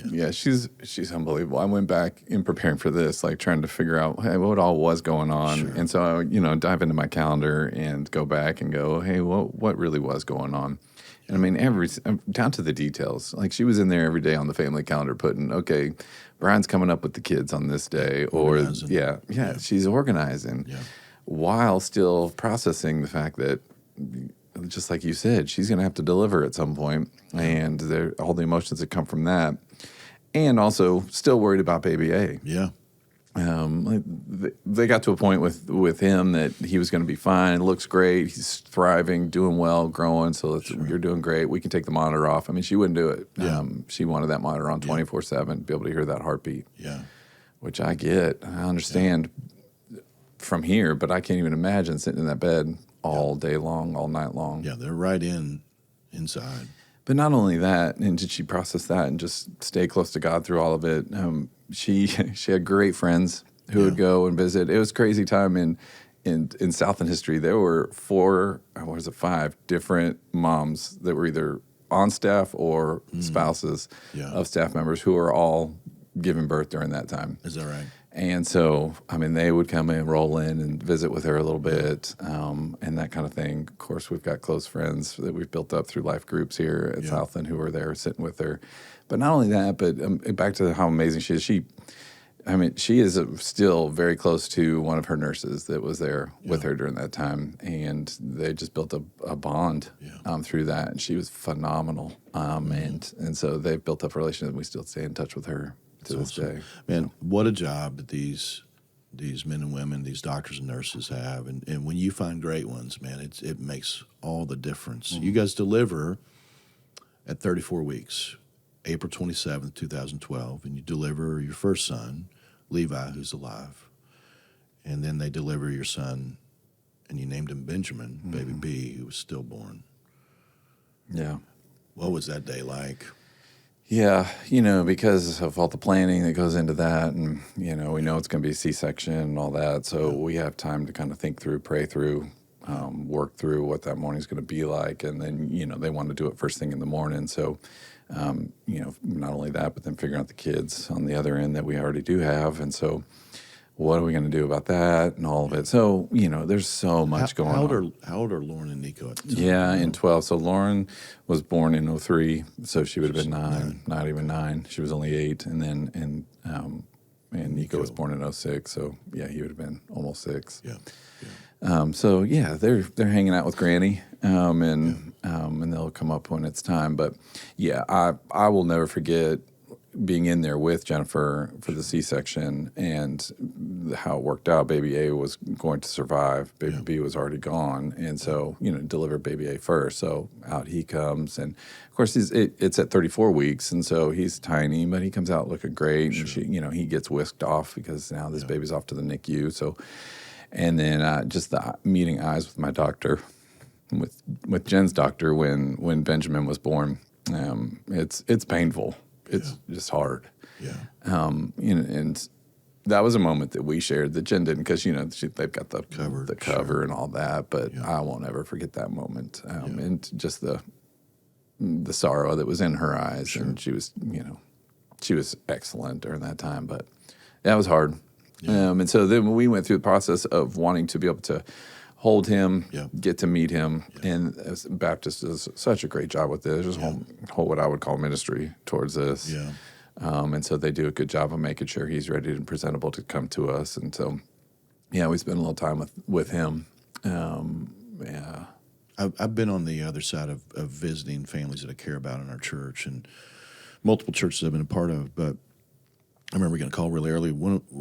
Yeah, she's unbelievable. I went back in preparing for this, like trying to figure out, hey, what all was going on. Sure. And so I, dive into my calendar and go back and go, hey, what really was going on? And I mean, down to the details. Like, she was in there every day on the family calendar putting, okay, Brian's coming up with the kids on this day. Organizing. Or, she's organizing. Yeah. While still processing the fact that, just like you said, she's going to have to deliver at some point, and all the emotions that come from that, and also still worried about baby A. Yeah. They got to a point with him that he was going to be fine. It looks great. He's thriving, doing well, growing. So you're doing great. We can take the monitor off. I mean, she wouldn't do it. Yeah. She wanted that monitor on 24/7, be able to hear that heartbeat. Yeah. Which I get. I understand from here, but I can't even imagine sitting in that bed all day long, all night long. Yeah, they're right inside. But not only that, and did she process that and just stay close to God through all of it? She had great friends who would go and visit. It was crazy time in Southland history, there were 5 different moms that were either on staff or spouses of staff members who are all giving birth during that time. Is that right? And so, I mean, they would come in, roll in, and visit with her a little bit, and that kind of thing. Of course, we've got close friends that we've built up through life groups here at Southland who are there sitting with her. But not only that, but back to how amazing she is. She is still very close to one of her nurses that was there with her during that time, and they just built a bond through that. And she was phenomenal, and so they've built up a relationship, and we still stay in touch with her to this day. Man, what a job that these men and women, these doctors and nurses have, and when you find great ones, man, it makes all the difference. You guys deliver at 34 weeks. April 27th, 2012, and you deliver your first son, Levi, who's alive. And then they deliver your son, and you named him Benjamin, baby B, who was stillborn. Yeah. What was that day like? Yeah, because of all the planning that goes into that, and, we know it's going to be a C-section and all that, so we have time to kind of think through, pray through, work through what that morning's going to be like, and then, they want to do it first thing in the morning, so... not only that, but then figuring out the kids on the other end that we already do have. And so what are we going to do about that and all of it? So, there's so much going on. How old are Lauren and Nico at the time? Yeah, in 12. So Lauren was born in 03, so she would have been 9, not even 9. She was only 8. And then, and Nico was born in 06, so yeah, he would have been almost 6. Yeah. So yeah, they're hanging out with Granny, and they'll come up when it's time. But yeah, I will never forget being in there with Jennifer for the C-section and how it worked out. Baby A was going to survive. Baby B was already gone, and so deliver baby A first. So out he comes, and of course it's at 34 weeks, and so he's tiny, but he comes out looking great. Sure. And he gets whisked off because now this baby's off to the NICU. So. And then just the meeting eyes with my doctor, with Jen's doctor when Benjamin was born, it's painful. It's just hard. Yeah. And that was a moment that we shared that Jen didn't, because they've got the cover and all that. But I won't ever forget that moment, and just the sorrow that was in her eyes. Sure. And she was excellent during that time. But that was hard. Yeah. And so then we went through the process of wanting to be able to hold him, get to meet him. Yeah. And Baptist does such a great job with this. There's whole what I would call ministry towards this. Yeah. And so they do a good job of making sure he's ready and presentable to come to us. And so, we spend a little time with him. I've been on the other side of visiting families that I care about in our church, and multiple churches I've been a part of, but I remember getting a call really early,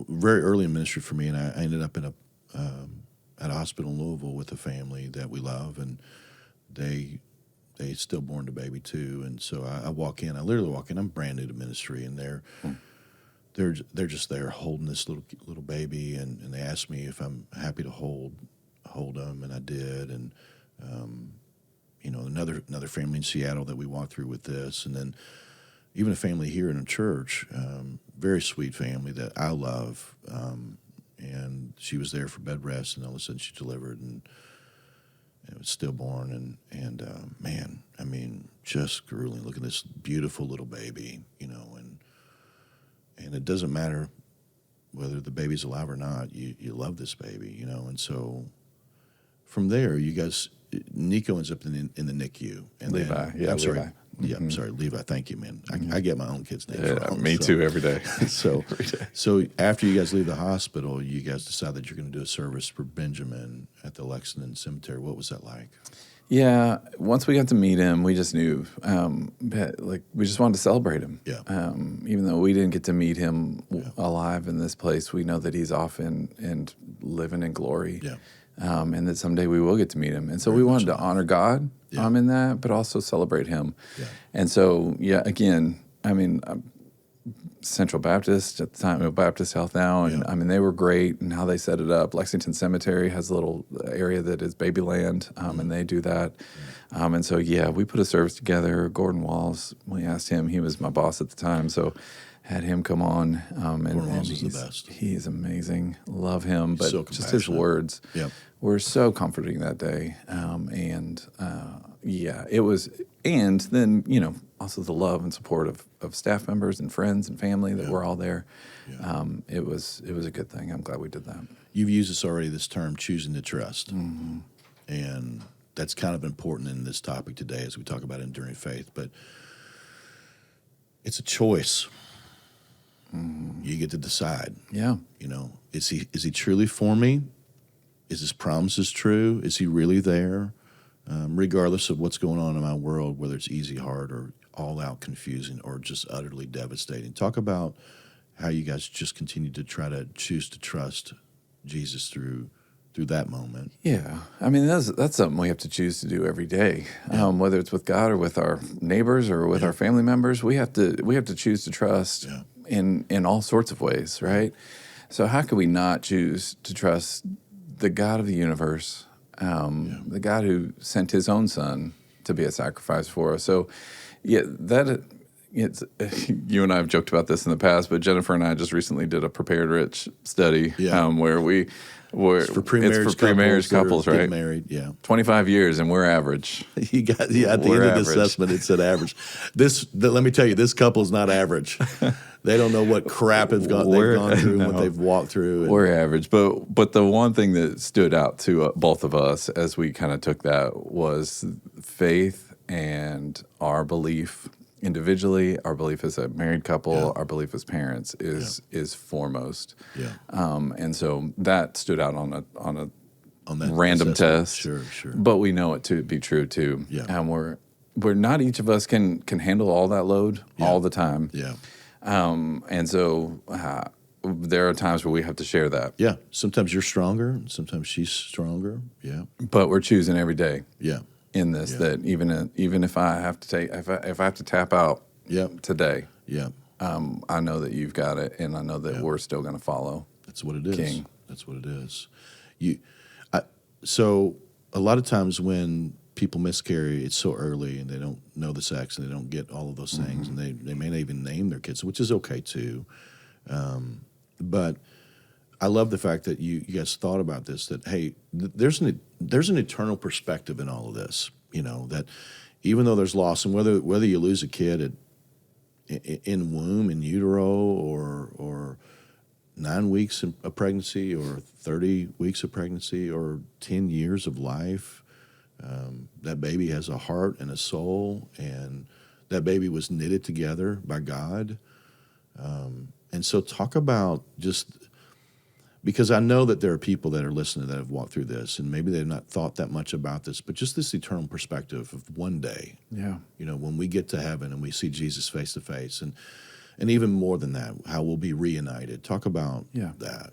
very early in ministry for me, and I ended up at a hospital in Louisville with a family that we love, and they stillborn a baby too. And so I literally walk in. I'm brand new to ministry, and they're just there holding this little baby, and they asked me if I'm happy to hold them, and I did. And another family in Seattle that we walked through with this, and then even a family here in a church, very sweet family that I love, and she was there for bed rest, and all of a sudden she delivered, and it was stillborn, and man, I mean, just grueling. Look at this beautiful little baby, and it doesn't matter whether the baby's alive or not. You love this baby, and so from there, you guys, Nico ends up in the NICU, and Levi, then, I'm sorry. Levi. Yeah, I'm sorry, Levi. Thank you, man. I get my own kids' names wrong. Me too, every day. So after you guys leave the hospital, you guys decide that you're going to do a service for Benjamin at the Lexington Cemetery. What was that like? Yeah, once we got to meet him, we just knew, we just wanted to celebrate him. Yeah. Even though we didn't get to meet him alive in this place, we know that he's off and living in glory. Yeah. And that someday we will get to meet him. And so we wanted to honor God in that, but also celebrate him. Yeah. And so, again, Central Baptist at the time, Baptist Health now, and they were great in how they set it up. Lexington Cemetery has a little area that is Babyland, and they do that. And so, we put a service together. Gordon Walls, we asked him, he was my boss at the time, so had him come on. And is the best. He is amazing. Love him. But so just his words were so comforting that day. It was. And then, also the love and support of staff members and friends and family that were all there. Yeah. It was a good thing. I'm glad we did that. You've used this term, choosing to trust. Mm-hmm. And that's kind of important in this topic today as we talk about enduring faith. But it's a choice. Mm-hmm. You get to decide. Yeah. Is he truly for me? Is his promises true? Is he really there? Regardless of what's going on in my world, whether it's easy, hard, or all-out confusing, or just utterly devastating. Talk about how you guys just continue to try to choose to trust Jesus through that moment. Yeah, I mean that's something we have to choose to do every day, whether it's with God or with our neighbors or with our family members. We have to choose to trust in all sorts of ways, right? So how could we not choose to trust the God of the universe? The God who sent his own son to be a sacrifice for us. So, you and I have joked about this in the past, but Jennifer and I just recently did a Prepared Rich study where it's for pre-marriage couples, right? Married, 25 years, and we're average. At the end of the assessment, it said average. Let me tell you, this couple is not average. They don't know what crap they've gone through and what they've walked through. We're average. But the one thing that stood out to both of us as we kind of took that was faith and our belief individually, our belief as a married couple, our belief as parents is foremost. Yeah. And so that stood out on that random test. Sure. But we know it to be true too. Yeah. And we're not each of us can handle all that load all the time. Yeah. And so there are times where we have to share that. Yeah. Sometimes you're stronger, sometimes she's stronger. Yeah. But we're choosing every day. Yeah. In this, that even if I have to if I have to tap out today, I know that you've got it, and I know that we're still going to follow. That's what it is. King. That's what it is. So a lot of times when people miscarry, it's so early, and they don't know the sex, and they don't get all of those things, and they may not even name their kids, which is okay too. But I love the fact that you guys thought about this, that, hey, there's an eternal perspective in all of this, that even though there's loss, and whether you lose a kid in womb, in utero, or 9 weeks of pregnancy, or 30 weeks of pregnancy, or 10 years of life, that baby has a heart and a soul, and that baby was knitted together by God. And so talk about just... Because I know that there are people that are listening that have walked through this, and maybe they've not thought that much about this, but just this eternal perspective of one day, when we get to heaven and we see Jesus face to face, and even more than that, how we'll be reunited. Talk about that.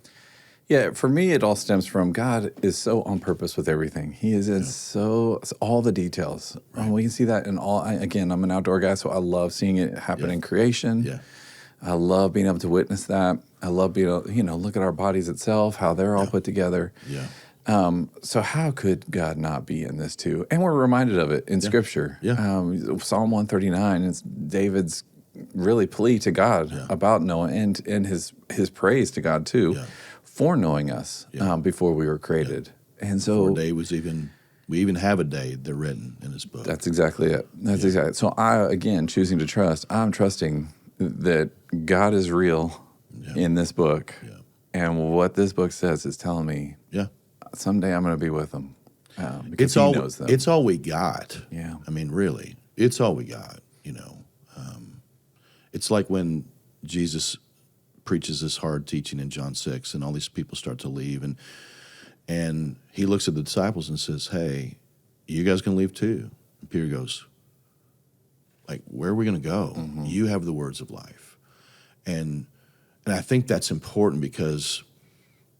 Yeah, for me, it all stems from God is so on purpose with everything. He is in all the details. Right. We can see that in all. Again, I'm an outdoor guy, so I love seeing it happen in creation. Yeah. I love being able to witness that. I love being able to, look at our bodies itself, how they're all put together. Yeah. So how could God not be in this too? And we're reminded of it in Scripture. Yeah. Psalm 139 is David's really plea to God about Noah, and his praise to God too for knowing us before we were created. Yeah. And so before day was we even have a day they're written in his book. That's exactly it. That's exactly it. So again, choosing to trust, I'm trusting that God is real in this book, and what this book says is telling me, someday I'm going to be with him. Because he knows them. It's all we got. Yeah, I mean, really, it's all we got. It's like when Jesus preaches this hard teaching in John 6, and all these people start to leave, and he looks at the disciples and says, "Hey, you guys gonna leave too?" And Peter goes, like, where are we going to go? Mm-hmm. You have the words of life. And I think that's important, because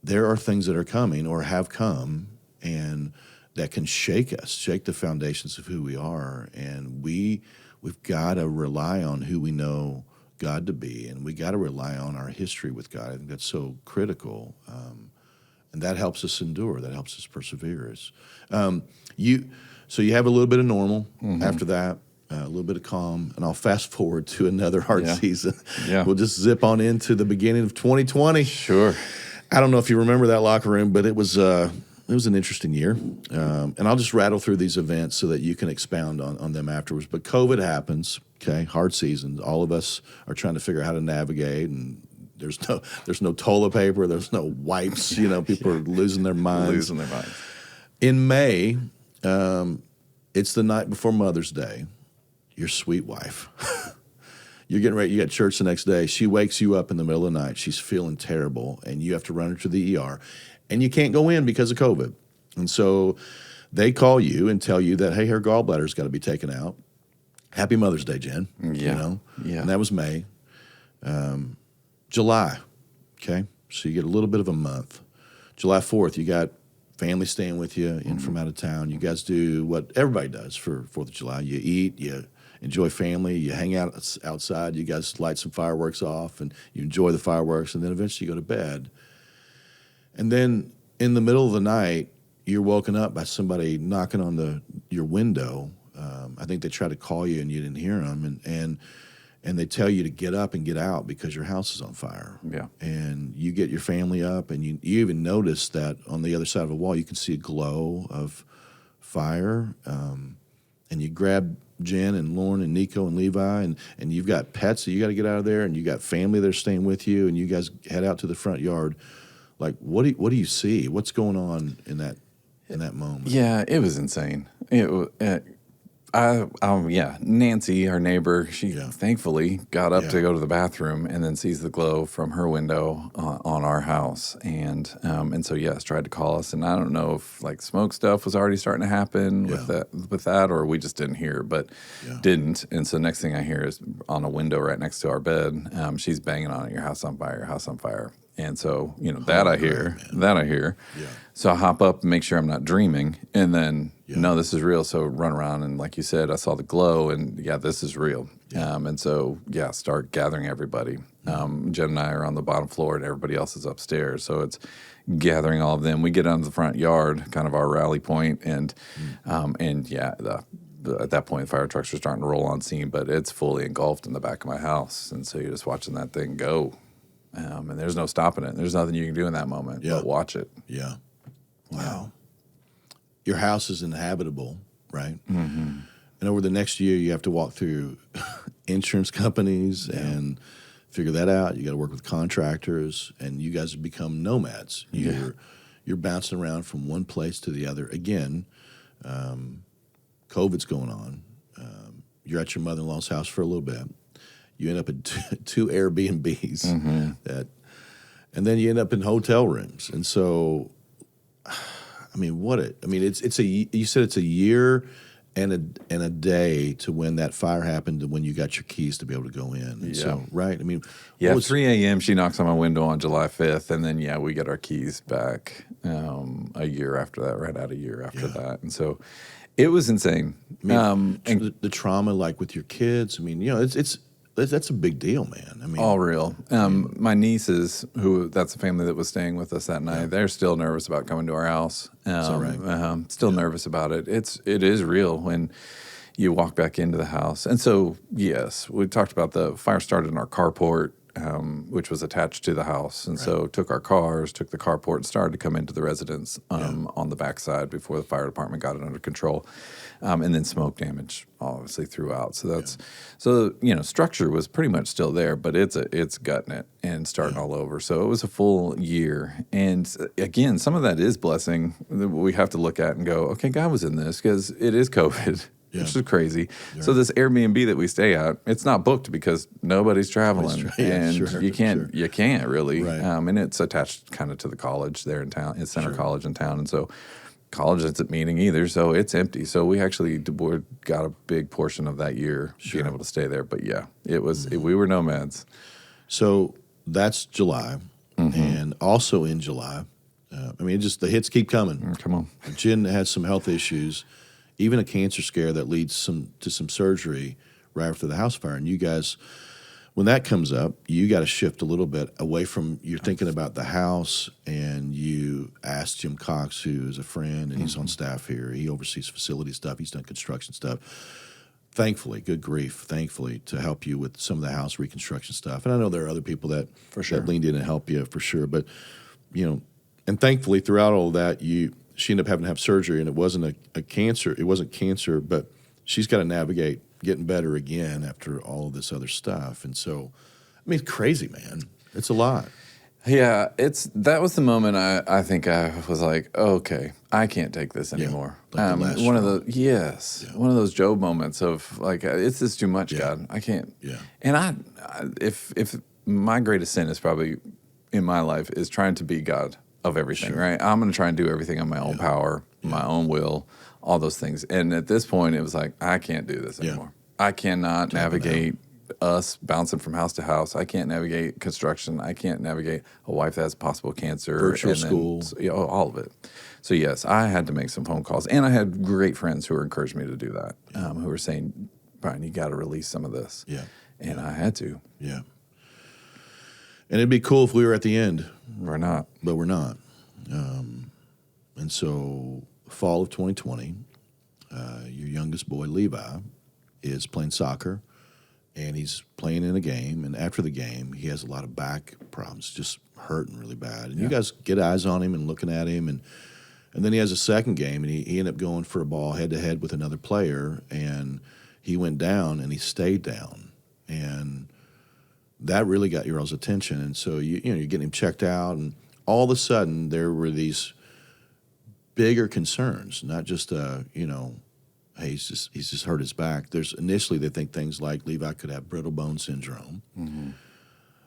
there are things that are coming or have come and that can shake us, shake the foundations of who we are. And we've got to rely on who we know God to be, and we got to rely on our history with God. I think that's so critical. And that helps us endure. That helps us persevere. So you have a little bit of normal after that. a little bit of calm, and I'll fast forward to another hard season. Yeah. We'll just zip on into the beginning of 2020. Sure. I don't know if you remember that locker room, but it was an interesting year. And I'll just rattle through these events so that you can expound on them afterwards. But COVID happens, okay, hard season. All of us are trying to figure out how to navigate, and there's no toilet paper, there's no wipes. People are losing their minds. In May, it's the night before Mother's Day. Your sweet wife. You're getting ready. You got church the next day. She wakes you up in the middle of the night. She's feeling terrible, and you have to run her to the ER. And you can't go in because of COVID. And so they call you and tell you that, hey, her gallbladder's got to be taken out. Happy Mother's Day, Jen. Yeah. And that was May. July, okay? So you get a little bit of a month. July 4th, you got family staying with you in from out of town. You guys do what everybody does for 4th of July. You eat, you enjoy family, you hang out outside, you guys light some fireworks off, and you enjoy the fireworks, and then eventually you go to bed. And then in the middle of the night, you're woken up by somebody knocking on your window. I think they tried to call you and you didn't hear them, and they tell you to get up and get out because your house is on fire. Yeah. And you get your family up, and you even notice that on the other side of the wall you can see a glow of fire. And you grab Jenn and Lauren and Nico and Levi, and you've got pets that you got to get out of there, and you got family that are staying with you, and you guys head out to the front yard. Like, what do you see? What's going on in that moment? Yeah, it was insane. Nancy, our neighbor, she thankfully got up to go to the bathroom and then sees the glow from her window on our house. And so, tried to call us. And I don't know if like smoke stuff was already starting to happen with that, or we just didn't hear it, but didn't. And so next thing I hear is on a window right next to our bed, she's banging on it, your house on fire, your house on fire. And so, I hear. Yeah. So I hop up and make sure I'm not dreaming. And then, no, this is real. So run around. And like you said, I saw the glow and this is real. Yeah. And so, start gathering everybody. Jenn and I are on the bottom floor and everybody else is upstairs. So it's gathering all of them. We get onto the front yard, kind of our rally point. And at that point, the fire trucks are starting to roll on scene, but it's fully engulfed in the back of my house. And so you're just watching that thing go. And there's no stopping it. There's nothing you can do in that moment but watch it. Yeah. Wow. Your house is inhabitable, right? Mm-hmm. And over the next year, you have to walk through insurance companies and figure that out. You got to work with contractors, and you guys have become nomads. You're bouncing around from one place to the other. Again, COVID's going on. You're at your mother-in-law's house for a little bit. You end up in two Airbnbs, and then you end up in hotel rooms. And so, you said it's a year and a day to when that fire happened to when you got your keys to be able to go in. And so, right? 3 a.m. she knocks on my window on July 5th, and then we get our keys back a year after that, right out a year after that. And so it was insane. The trauma, like with your kids, that's a big deal, man. All real. My nieces, that's the family that was staying with us that night, they're still nervous about coming to our house. Is that right? Still nervous about it. It is real when you walk back into the house. And so, yes, we talked about the fire started in our carport, which was attached to the house. And so took our cars, took the carport, and started to come into the residence on the backside before the fire department got it under control. And then smoke damage, obviously, throughout. So structure was pretty much still there, but it's gutting it and starting all over. So it was a full year. And again, some of that is blessing that we have to look at and go, okay, God was in this because it is COVID. Which is crazy. Yeah. So this Airbnb that we stay at, it's not booked because nobody's traveling, you can't really. Right. And it's attached kind of to the college there in town. It's Center College in town, and so college isn't meeting either. So it's empty. So we actually got a big portion of that year being able to stay there. But it was we were nomads. So that's July, and also in July, the hits keep coming. Come on, Jenn has some health issues. Even a cancer scare that leads to some surgery right after the house fire. And you guys, when that comes up, you got to shift a little bit away from, you're thinking about the house, and you ask Jim Cox, who is a friend, and he's on staff here. He oversees facility stuff. He's done construction stuff. thankfully, good grief, thankfully, to help you with some of the house reconstruction stuff. And I know there are other people that, that leaned in and helped you for sure. But, and thankfully throughout all of that, she ended up having to have surgery, and it wasn't a cancer. It wasn't cancer, but she's got to navigate getting better again after all of this other stuff. And so, I mean, it's crazy, man. It's a lot. Yeah, that was the moment I think I was like, okay, I can't take this anymore. Like one of those Job moments of like, it's just too much, God. I can't. Yeah. And if my greatest sin is probably in my life is trying to be God of everything, right? I'm going to try and do everything on my own power, my own will, all those things. And at this point, it was like, I can't do this anymore. I cannot navigate us bouncing from house to house. I can't navigate construction. I can't navigate a wife that has possible cancer. Virtual school. All of it. So, yes, I had to make some phone calls. And I had great friends who were encouraging me to do that, who were saying, Brian, you got to release some of this. Yeah. And I had to. Yeah. And it'd be cool if we were at the end. We're not. But we're not. And so, fall of 2020, your youngest boy, Levi, is playing soccer. And he's playing in a game, and after the game, he has a lot of back problems, just hurting really bad. And you guys get eyes on him and looking at him, and then he has a second game, and he ended up going for a ball head-to-head with another player, and he went down, and he stayed down. And that really got your all's attention. And so, you're getting him checked out, and all of a sudden, there were these bigger concerns, not just, hey, he's just hurt his back. Initially they think things like Levi could have brittle bone syndrome,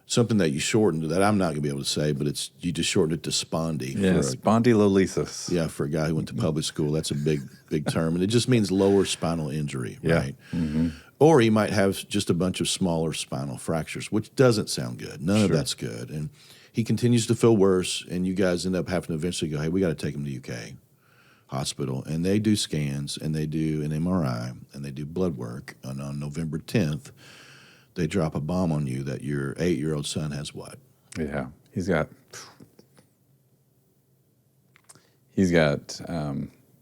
something that you shortened that I'm not going to be able to say, but you just shortened it to spondy. Yeah, spondylolisthesis. Yeah, for a guy who went to public school, that's a big term, and it just means lower spinal injury, right? Mm-hmm. Or he might have just a bunch of smaller spinal fractures, which doesn't sound good. None of that's good, and he continues to feel worse, and you guys end up having to eventually go, hey, we got to take him to UK hospital, and they do scans, and they do an MRI, and they do blood work, and on November 10th, they drop a bomb on you that your 8-year-old son has what? Yeah, he's got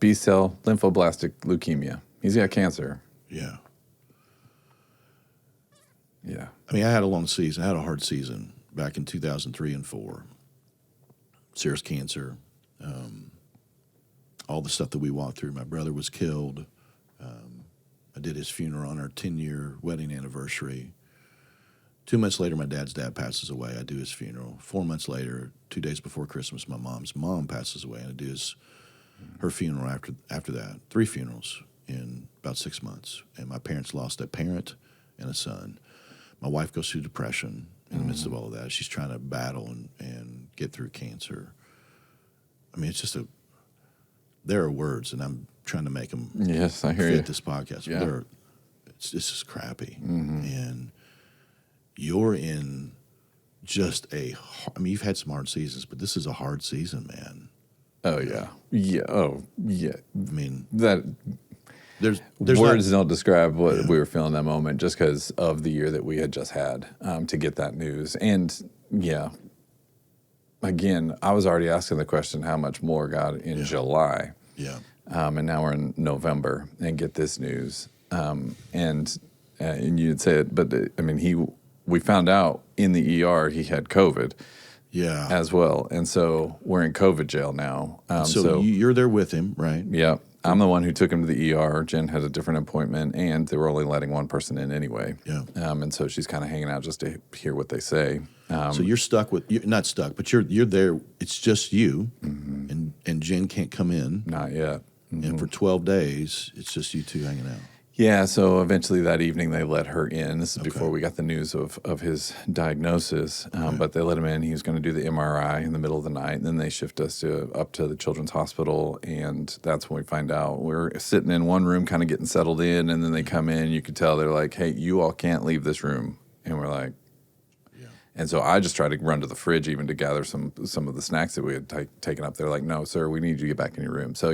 B-cell lymphoblastic leukemia. He's got cancer. Yeah. Yeah. I mean, I had a long season. I had a hard season back in 2003 and 4. Serious cancer. All the stuff that we walked through. My brother was killed. I did his funeral on our 10-year wedding anniversary. 2 months later, my dad's dad passes away. I do his funeral. 4 months later, 2 days before Christmas, my mom's mom passes away, and I do her funeral after that. 3 funerals in about 6 months. And my parents lost a parent and a son. My wife goes through depression in the midst of all of that. She's trying to battle and get through cancer. I mean, it's just there are words, and I'm trying to make them fit this podcast. Yeah. It's just crappy. Mm-hmm. And you're in just you've had some hard seasons, but this is a hard season, man. Oh, yeah. Yeah. Oh, yeah. I mean, there's words don't describe what we were feeling that moment just because of the year that we had just had to get that news. And, again, I was already asking the question, how much more, God, in July? Yeah. And now we're in November and get this news. And you'd say it, but, I mean, we found out in the ER he had COVID as well. And so we're in COVID jail now. So you're there with him, right? Yeah. I'm the one who took him to the ER. Jenn had a different appointment, and they were only letting one person in anyway. Yeah. And so she's kind of hanging out just to hear what they say. So you're not stuck, but you're there. It's just you, and Jenn can't come in. Not yet. Mm-hmm. And for 12 days, it's just you two hanging out. Yeah, so eventually that evening they let her in. This is before we got the news of his diagnosis, but they let him in. He was going to do the MRI in the middle of the night, and then they shift us up to the Children's Hospital, and that's when we find out. We're sitting in one room kind of getting settled in, and then they come in. You could tell they're like, hey, you all can't leave this room. And we're like, and so I just tried to run to the fridge even to gather some of the snacks that we had taken up. They're like, no, sir, we need you to get back in your room. So,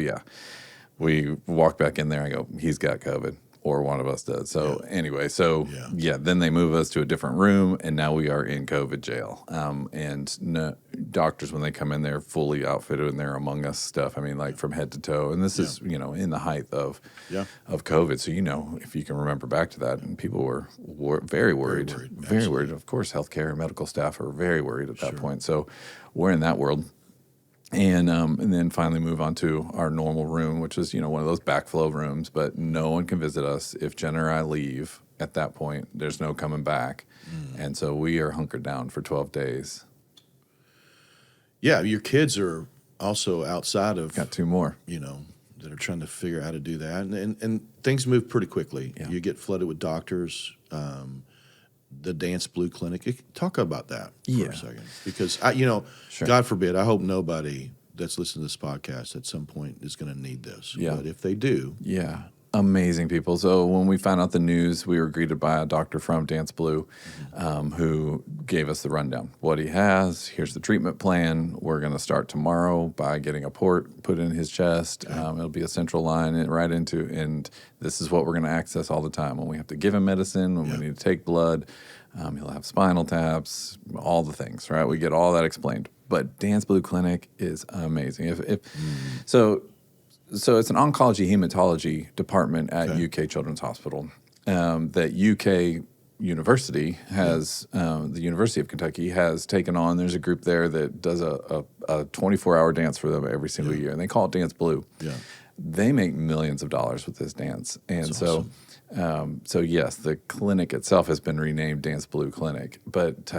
we walked back in there. I go, he's got COVID. or one of us does. So anyway, then they move us to a different room, and now we are in COVID jail. Doctors, when they come in, they're fully outfitted and they're Among Us stuff. I mean, like from head to toe. And this is, in the height of COVID. So, if you can remember back to that, and people were very worried. Very worried. Of course, healthcare and medical staff are very worried at that point. So we're in that world. And then finally move on to our normal room, which is, one of those backflow rooms. But no one can visit us. If Jenn or I leave at that point, there's no coming back. And so we are hunkered down for 12 days. Yeah, your kids are also outside of... Got 2 more. That are trying to figure out how to do that. And things move pretty quickly. Yeah. You get flooded with doctors. The Dance Blue Clinic. Talk about that for a second. Because, God forbid, I hope nobody that's listening to this podcast at some point is going to need this. Yeah. But if they do. Yeah. Amazing people. So when we found out the news, we were greeted by a doctor from Dance Blue who gave us the rundown. What he has, here's the treatment plan. We're going to start tomorrow by getting a port put in his chest. It'll be a central line right into, and this is what we're going to access all the time. When we have to give him medicine, when we need to take blood, he'll have spinal taps, all the things, right? We get all that explained. But Dance Blue Clinic is amazing. So it's an oncology hematology department at UK Children's Hospital. That UK University has, the University of Kentucky has taken on. There's a group there that does a 24-hour dance for them every single year, and they call it Dance Blue. Yeah. They make millions of dollars with this dance, and that's awesome. So yes, the clinic itself has been renamed Dance Blue Clinic, but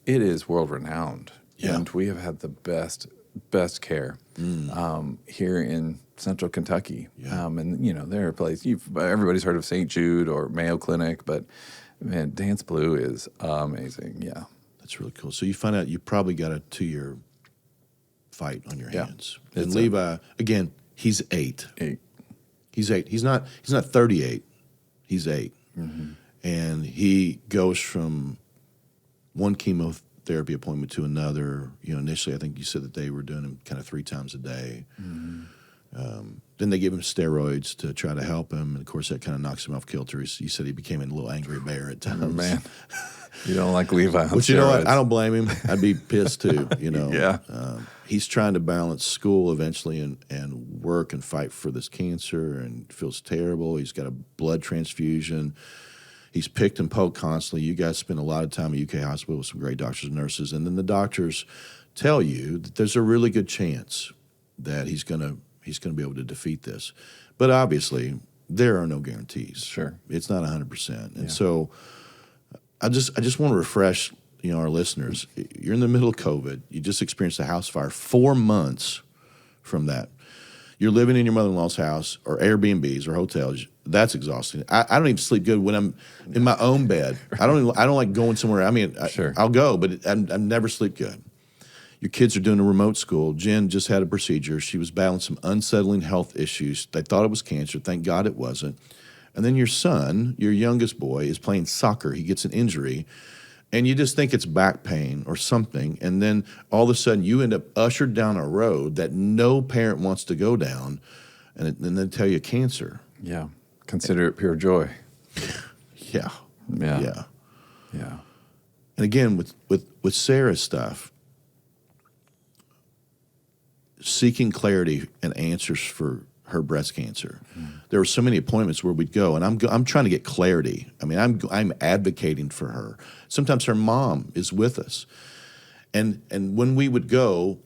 it is world renowned, and we have had the best care here in Central Kentucky. And there are places everybody's heard of St. Jude or Mayo Clinic, but man, Dance Blue is amazing. Yeah, that's really cool. So you find out you probably got a 2-year fight on your hands. And Levi, again, he's 8. He's 8. He's not 38. He's 8, and he goes from one chemotherapy appointment to another. Initially, I think you said that they were doing him kind of 3 times a day. Then they give him steroids to try to help him, and of course that kind of knocks him off kilter. You said he became a little angry bear at times. Oh, man, you don't like Levi on But steroids. You know what? I don't blame him. I'd be pissed too. Yeah. He's trying to balance school eventually and work and fight for this cancer, and feels terrible. He's got a blood transfusion. He's picked and poked constantly. You guys spend a lot of time at UK Hospital with some great doctors and nurses, and then the doctors tell you that there's a really good chance that he's going to be able to defeat this. But obviously, there are no guarantees. Sure. It's not 100%. And so I just want to refresh, our listeners. You're in the middle of COVID. You just experienced a house fire. 4 months from that. You're living in your mother-in-law's house or Airbnbs or hotels. That's exhausting. I don't even sleep good when I'm in my own bed. I don't like going somewhere. I mean, I'll go, but I never sleep good. Your kids are doing a remote school. Jenn just had a procedure. She was battling some unsettling health issues. They thought it was cancer. Thank God it wasn't. And then your son, your youngest boy, is playing soccer. He gets an injury, and you just think it's back pain or something. And then all of a sudden you end up ushered down a road that no parent wants to go down, and then tell you cancer. Yeah. Consider it pure joy. Yeah. Yeah. And again, with Sarah's stuff, seeking clarity and answers for her breast cancer. There were so many appointments where we'd go, and I'm trying to get clarity. I mean, I'm advocating for her. Sometimes her mom is with us, and when we would go,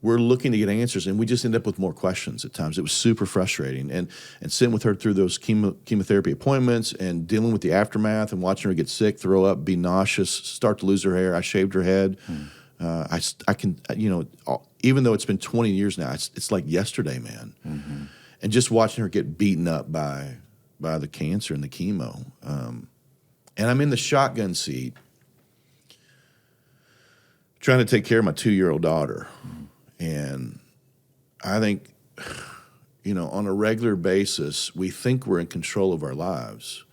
we're looking to get answers, and we just end up with more questions at times. It was super frustrating, and sitting with her through those chemotherapy appointments and dealing with the aftermath and watching her get sick, throw up, be nauseous, start to lose her hair. I shaved her head. I can, even though it's been 20 years now, it's like yesterday, man. And just watching her get beaten up by the cancer and the chemo. And I'm in the shotgun seat trying to take care of my 2-year-old daughter. And I think, on a regular basis, we think we're in control of our lives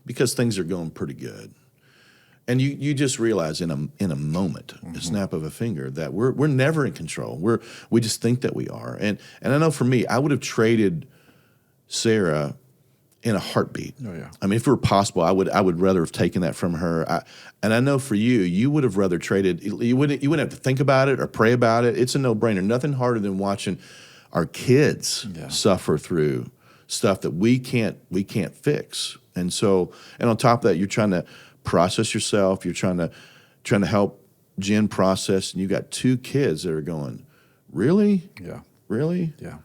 because things are going pretty good. And you just realize in a moment, a snap of a finger, that we're never in control. We just think that we are. And I know for me, I would have traded Sarah in a heartbeat. Oh, yeah. I mean, if it were possible, I would rather have taken that from her. And I know for you would have rather traded. You wouldn't have to think about it or pray about it. It's a no-brainer. Nothing harder than watching our kids suffer through stuff that we can't fix. And so, and on top of that, you're trying to process yourself. You're trying to help Jenn process, and you got 2 kids that are going, really? Yeah. Really? Yeah.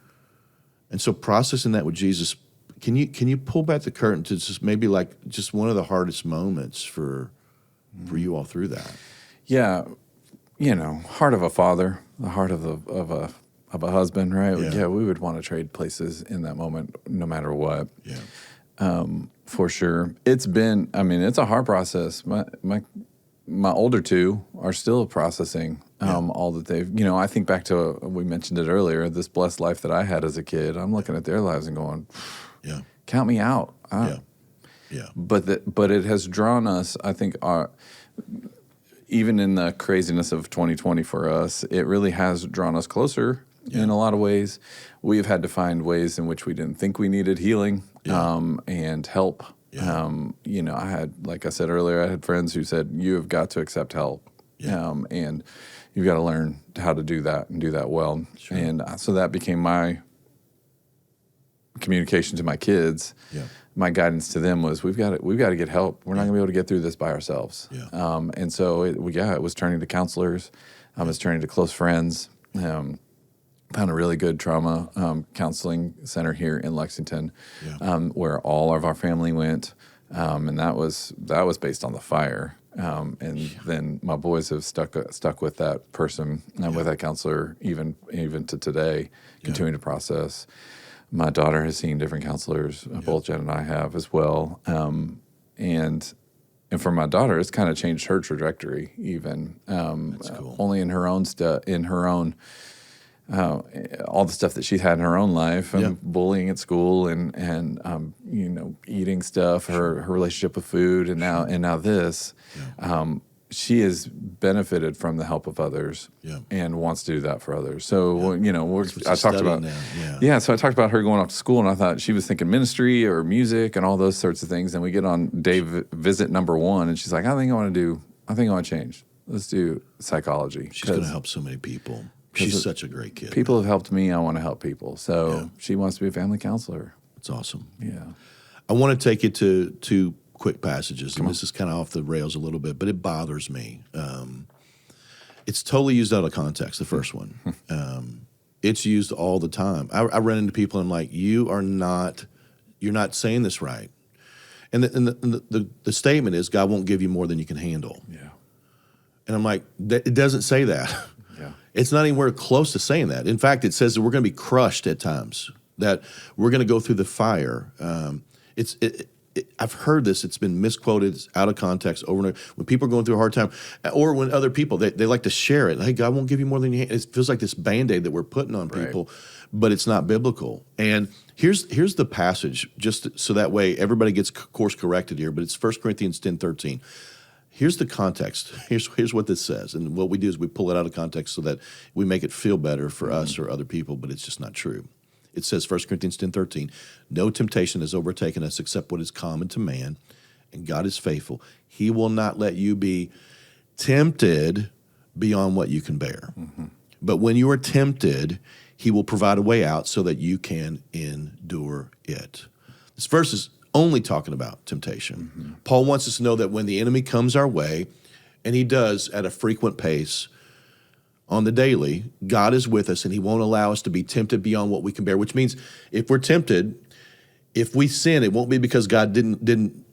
And so processing that with Jesus, can you pull back the curtain to just maybe like just one of the hardest moments for you all through that? Yeah. Heart of a father, the heart of a husband, right? Yeah, we would want to trade places in that moment no matter what. Yeah. For sure. It's a hard process. My older 2 are still processing all that they've, I think back to, we mentioned it earlier, this blessed life that I had as a kid. I'm looking at their lives and going, count me out. Yeah. But it has drawn us, I think, even in the craziness of 2020 for us, it really has drawn us closer in a lot of ways. We've had to find ways in which we didn't think we needed healing and help. Yeah. I had, like I said earlier, I had friends who said, you have got to accept help. And you've got to learn how to do that and do that well. Sure. And so that became my communication to my kids. Yeah. My guidance to them was, we've got to get help. We're not going to be able to get through this by ourselves. Yeah. And so it was turning to counselors. It was turning to close friends. Found a really good trauma counseling center here in Lexington, where all of our family went, and that was based on the fire. Then my boys have stuck with that person and with that counselor even to today, continuing to process. My daughter has seen different counselors. Both Jenn and I have as well, and for my daughter, it's kind of changed her trajectory. Even That's cool. Only in her own all the stuff that she's had in her own life, bullying at school and eating stuff, her relationship with food, and now this, she has benefited from the help of others and wants to do that for others. So I talked about so I talked about her going off to school, and I thought she was thinking ministry or music and all those sorts of things. And we get on day visit number 1, and she's like, I think I want to change. Let's do psychology. She's going to help so many people. She's such a great kid. People have helped me. I want to help people. So she wants to be a family counselor. It's awesome. Yeah. I want to take you to 2 quick passages, and this is kind of off the rails a little bit, but it bothers me. It's totally used out of context, the first one. It's used all the time. I run into people, and I'm like, you're not saying this right. And the statement is, God won't give you more than you can handle. Yeah. And I'm like, it doesn't say that. Yeah. It's not anywhere close to saying that. In fact, it says that we're going to be crushed at times, that we're going to go through the fire. I've heard this. It's been misquoted. It's out of context over and over. When people are going through a hard time, or when other people, they like to share it. Hey, God won't give you more than you can. It feels like this Band-Aid that we're putting on people, but it's not biblical. And here's the passage, just so that way everybody gets course corrected here, but it's 1 Corinthians 10:13. Here's the context. Here's what this says. And what we do is we pull it out of context so that we make it feel better for us or other people, but it's just not true. It says, 1 Corinthians 10:13, no temptation has overtaken us except what is common to man, and God is faithful. He will not let you be tempted beyond what you can bear. Mm-hmm. But when you are tempted, he will provide a way out so that you can endure it. This verse is only talking about temptation. Mm-hmm. Paul wants us to know that when the enemy comes our way, and he does at a frequent pace on the daily, God is with us, and he won't allow us to be tempted beyond what we can bear, which means if we're tempted, if we sin, it won't be because God didn't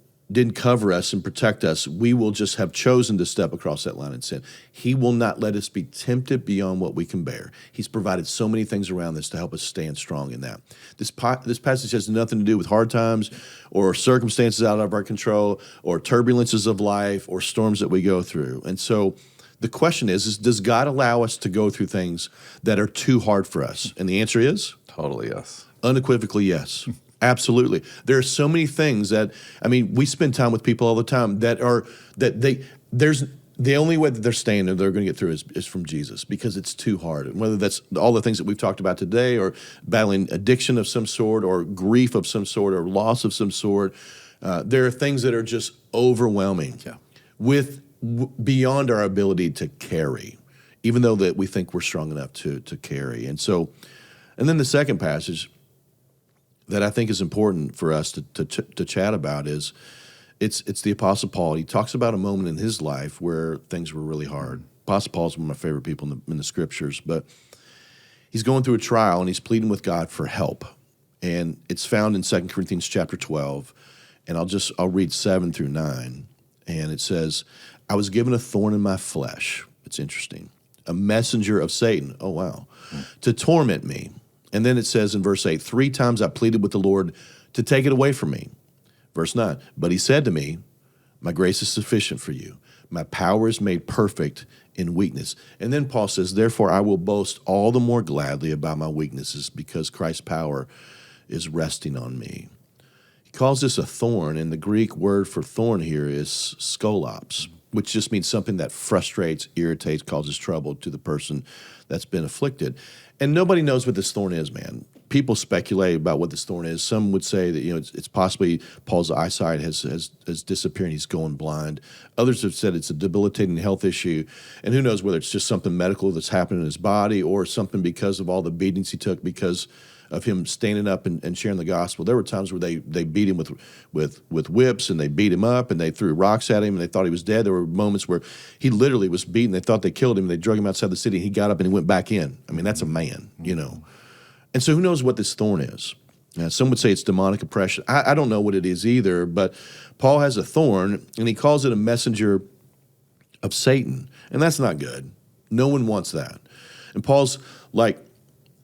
cover us and protect us. We will just have chosen to step across that line and sin. He will not let us be tempted beyond what we can bear. He's provided so many things around this to help us stand strong in that. This passage has nothing to do with hard times or circumstances out of our control or turbulences of life or storms that we go through. And so the question is does God allow us to go through things that are too hard for us? And the answer is? Totally yes. Unequivocally yes. Absolutely. There are so many things that, we spend time with people all the time there's the only way that they're staying there, they're going to get through is from Jesus, because it's too hard. And whether that's all the things that we've talked about today, or battling addiction of some sort, or grief of some sort, or loss of some sort, there are things that are just overwhelming, beyond our ability to carry, even though that we think we're strong enough to carry. And then the second passage that I think is important for us to chat about is, It's the Apostle Paul. He talks about a moment in his life where things were really hard. Apostle Paul is one of my favorite people in the scriptures, but he's going through a trial and he's pleading with God for help. And it's found in 2 Corinthians chapter 12, and I'll read 7 through 9. And it says, I was given a thorn in my flesh. It's interesting. A messenger of Satan. Oh, wow. To torment me. And then it says in verse 8, 3 times I pleaded with the Lord to take it away from me. Verse 9, but he said to me, my grace is sufficient for you. My power is made perfect in weakness. And then Paul says, therefore I will boast all the more gladly about my weaknesses, because Christ's power is resting on me. He calls this a thorn, and the Greek word for thorn here is skolops, which just means something that frustrates, irritates, causes trouble to the person that's been afflicted. And nobody knows what this thorn is, man. People speculate about what this thorn is. Some would say that it's possibly Paul's eyesight has disappeared and he's going blind. Others have said it's a debilitating health issue, and who knows whether it's just something medical that's happened in his body, or something because of all the beatings he took because of him standing up and sharing the gospel. There were times where they beat him with whips, and they beat him up, and they threw rocks at him, and they thought he was dead. There were moments where he literally was beaten. They thought they killed him, and they drug him outside the city, and he got up and he went back in. I mean, that's a man, And so who knows what this thorn is? Some would say it's demonic oppression. I don't know what it is either, but Paul has a thorn, and he calls it a messenger of Satan, and that's not good. No one wants that. And Paul's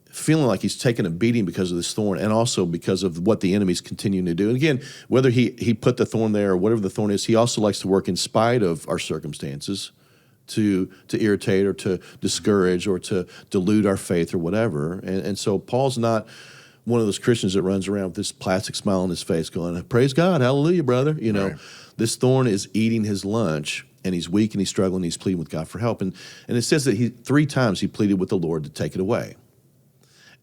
feeling like he's taking a beating because of this thorn, and also because of what the enemy's continuing to do. And again, whether he put the thorn there or whatever the thorn is, he also likes to work in spite of our circumstances to irritate or to discourage or to dilute our faith or whatever. And so Paul's not one of those Christians that runs around with this plastic smile on his face going, praise God, hallelujah, brother. Right. This thorn is eating his lunch, and he's weak and he's struggling, and he's pleading with God for help. And it says that 3 times he pleaded with the Lord to take it away.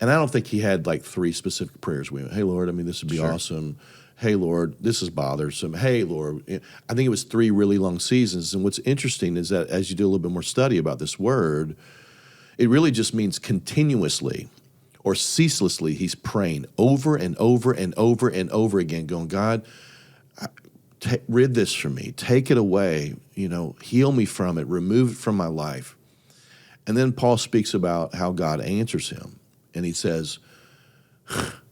And I don't think he had 3 specific prayers. We went, hey, Lord, this would be awesome. Hey, Lord, this is bothersome. Hey, Lord. I think it was 3 really long seasons. And what's interesting is that as you do a little bit more study about this word, it really just means continuously or ceaselessly he's praying over and over and over and over again, going, God, rid this from me. Take it away. Heal me from it. Remove it from my life. And then Paul speaks about how God answers him. And he says,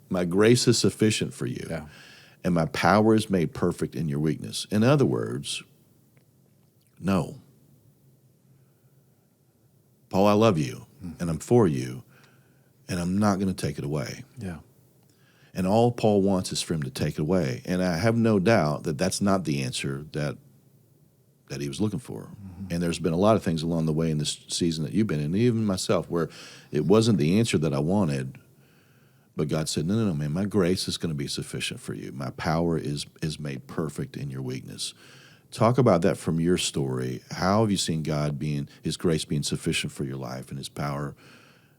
my grace is sufficient for you. Yeah. And my power is made perfect in your weakness. In other words, no. Paul, I love you, and I'm for you, and I'm not going to take it away. Yeah. And all Paul wants is for him to take it away. And I have no doubt that that's not the answer that he was looking for. Mm-hmm. And there's been a lot of things along the way in this season that you've been in, even myself, where it wasn't the answer that I wanted. But God said, no, man, my grace is going to be sufficient for you. My power is made perfect in your weakness. Talk about that from your story. How have you seen God his grace being sufficient for your life and his power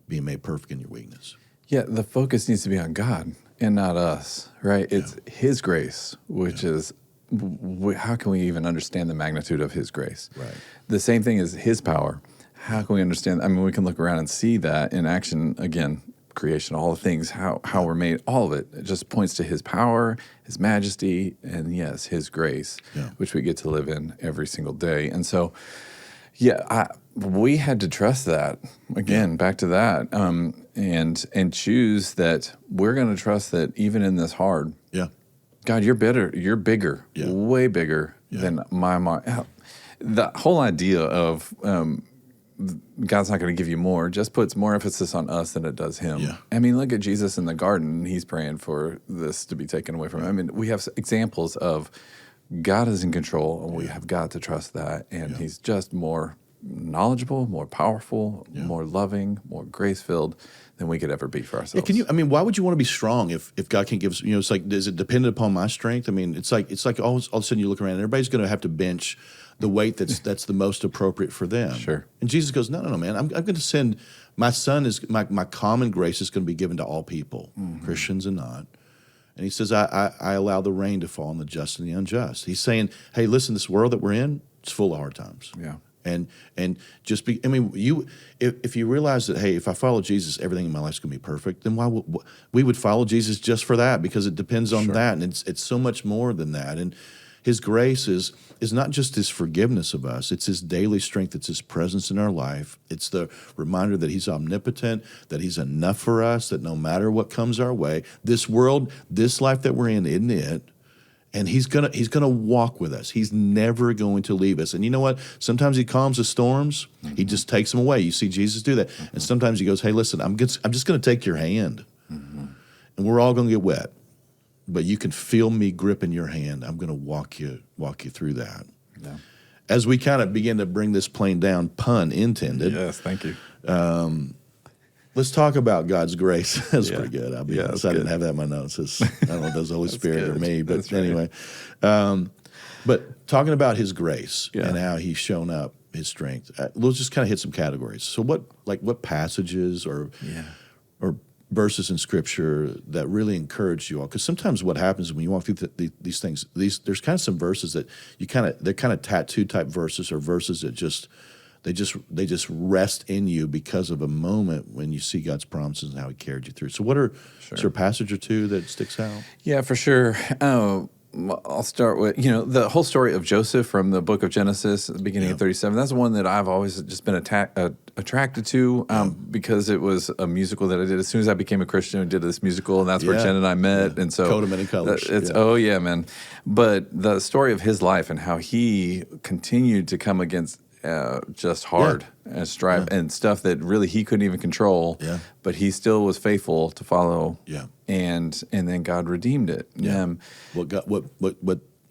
being made perfect in your weakness? Yeah, the focus needs to be on God and not us, right? Yeah. It's his grace, which is, how can we even understand the magnitude of his grace? Right. The same thing is his power. How can we understand? We can look around and see that in action again. Creation, all the things, how we're made, all of it just points to his power, his majesty, and yes, his grace, which we get to live in every single day. And so, we had to trust that, again, back to that, and choose that we're going to trust that even in this hard, God, you're bigger, way bigger than my mind. The whole idea of God's not going to give you more, just puts more emphasis on us than it does him. Yeah. Look at Jesus in the garden. He's praying for this to be taken away from him. We have examples of God is in control, and we have got to trust that. And he's just more knowledgeable, more powerful, more loving, more grace-filled than we could ever be for ourselves. Yeah, why would you want to be strong if God can give us, it's like, is it dependent upon my strength? It's like all of a sudden you look around and everybody's going to have to bench the weight that's the most appropriate for them. Sure. And Jesus goes, no, man, I'm going to send, my son is, my common grace is going to be given to all people, Christians and not. And he says, I allow the rain to fall on the just and the unjust. He's saying, hey, listen, this world that we're in, it's full of hard times. Yeah. And just be, I mean, if you realize that, hey, if I follow Jesus, everything in my life is going to be perfect, then why we would follow Jesus just for that, because it depends on that. And it's so much more than that. And his grace is not just his forgiveness of us. It's his daily strength. It's his presence in our life. It's the reminder that he's omnipotent, that he's enough for us, that no matter what comes our way, this world, this life that we're in, isn't it? And he's gonna walk with us. He's never going to leave us. And you know what? Sometimes he calms the storms. He just takes them away. You see Jesus do that. And sometimes he goes, hey, listen, I'm just going to take your hand. And we're all going to get wet. But you can feel me gripping your hand. I'm going to walk you through that. Yeah. As we kind of begin to bring this plane down, pun intended. Yes, thank you. Let's talk about God's grace. That's pretty good. I'll be honest. I didn't have that in my notes. I don't know if that's the Holy Spirit or me, but that's anyway. But talking about his grace and how he's shown up, his strength, we'll just kind of hit some categories. So what passages or verses in Scripture that really encourage you all? Because sometimes what happens when you walk through these things, there's kind of some verses that they're kind of tattoo type verses, or verses that they just rest in you because of a moment when you see God's promises and how he carried you through. So is there a passage or two that sticks out? Yeah, for sure. I'll start with, the whole story of Joseph from the book of Genesis at the beginning of 37. That's one that I've always just been attracted to because it was a musical that I did. As soon as I became a Christian, I did this musical, and that's where Jenn and I met. And so Coat of Many Colors. Oh, yeah, man. But the story of his life and how he continued to come against just hard and strife and stuff that really he couldn't even control, but he still was faithful to follow. And then God redeemed it.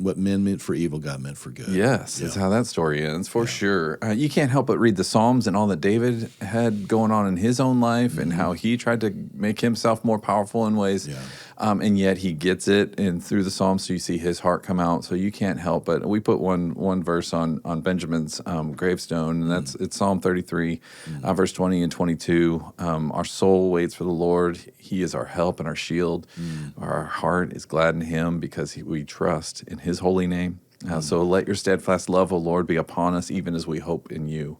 What men meant for evil, God meant for good. Yes, that's how that story ends, for sure. You can't help but read the Psalms and all that David had going on in his own life and how he tried to make himself more powerful in ways. And yet he gets it, and through the Psalms, so you see his heart come out. So you can't help but we put one verse on Benjamin's gravestone, and it's Psalm 33, verse 20 and 22. Our soul waits for the Lord; He is our help and our shield. Our heart is glad in Him because we trust in His holy name. So let your steadfast love, O Lord, be upon us, even as we hope in you.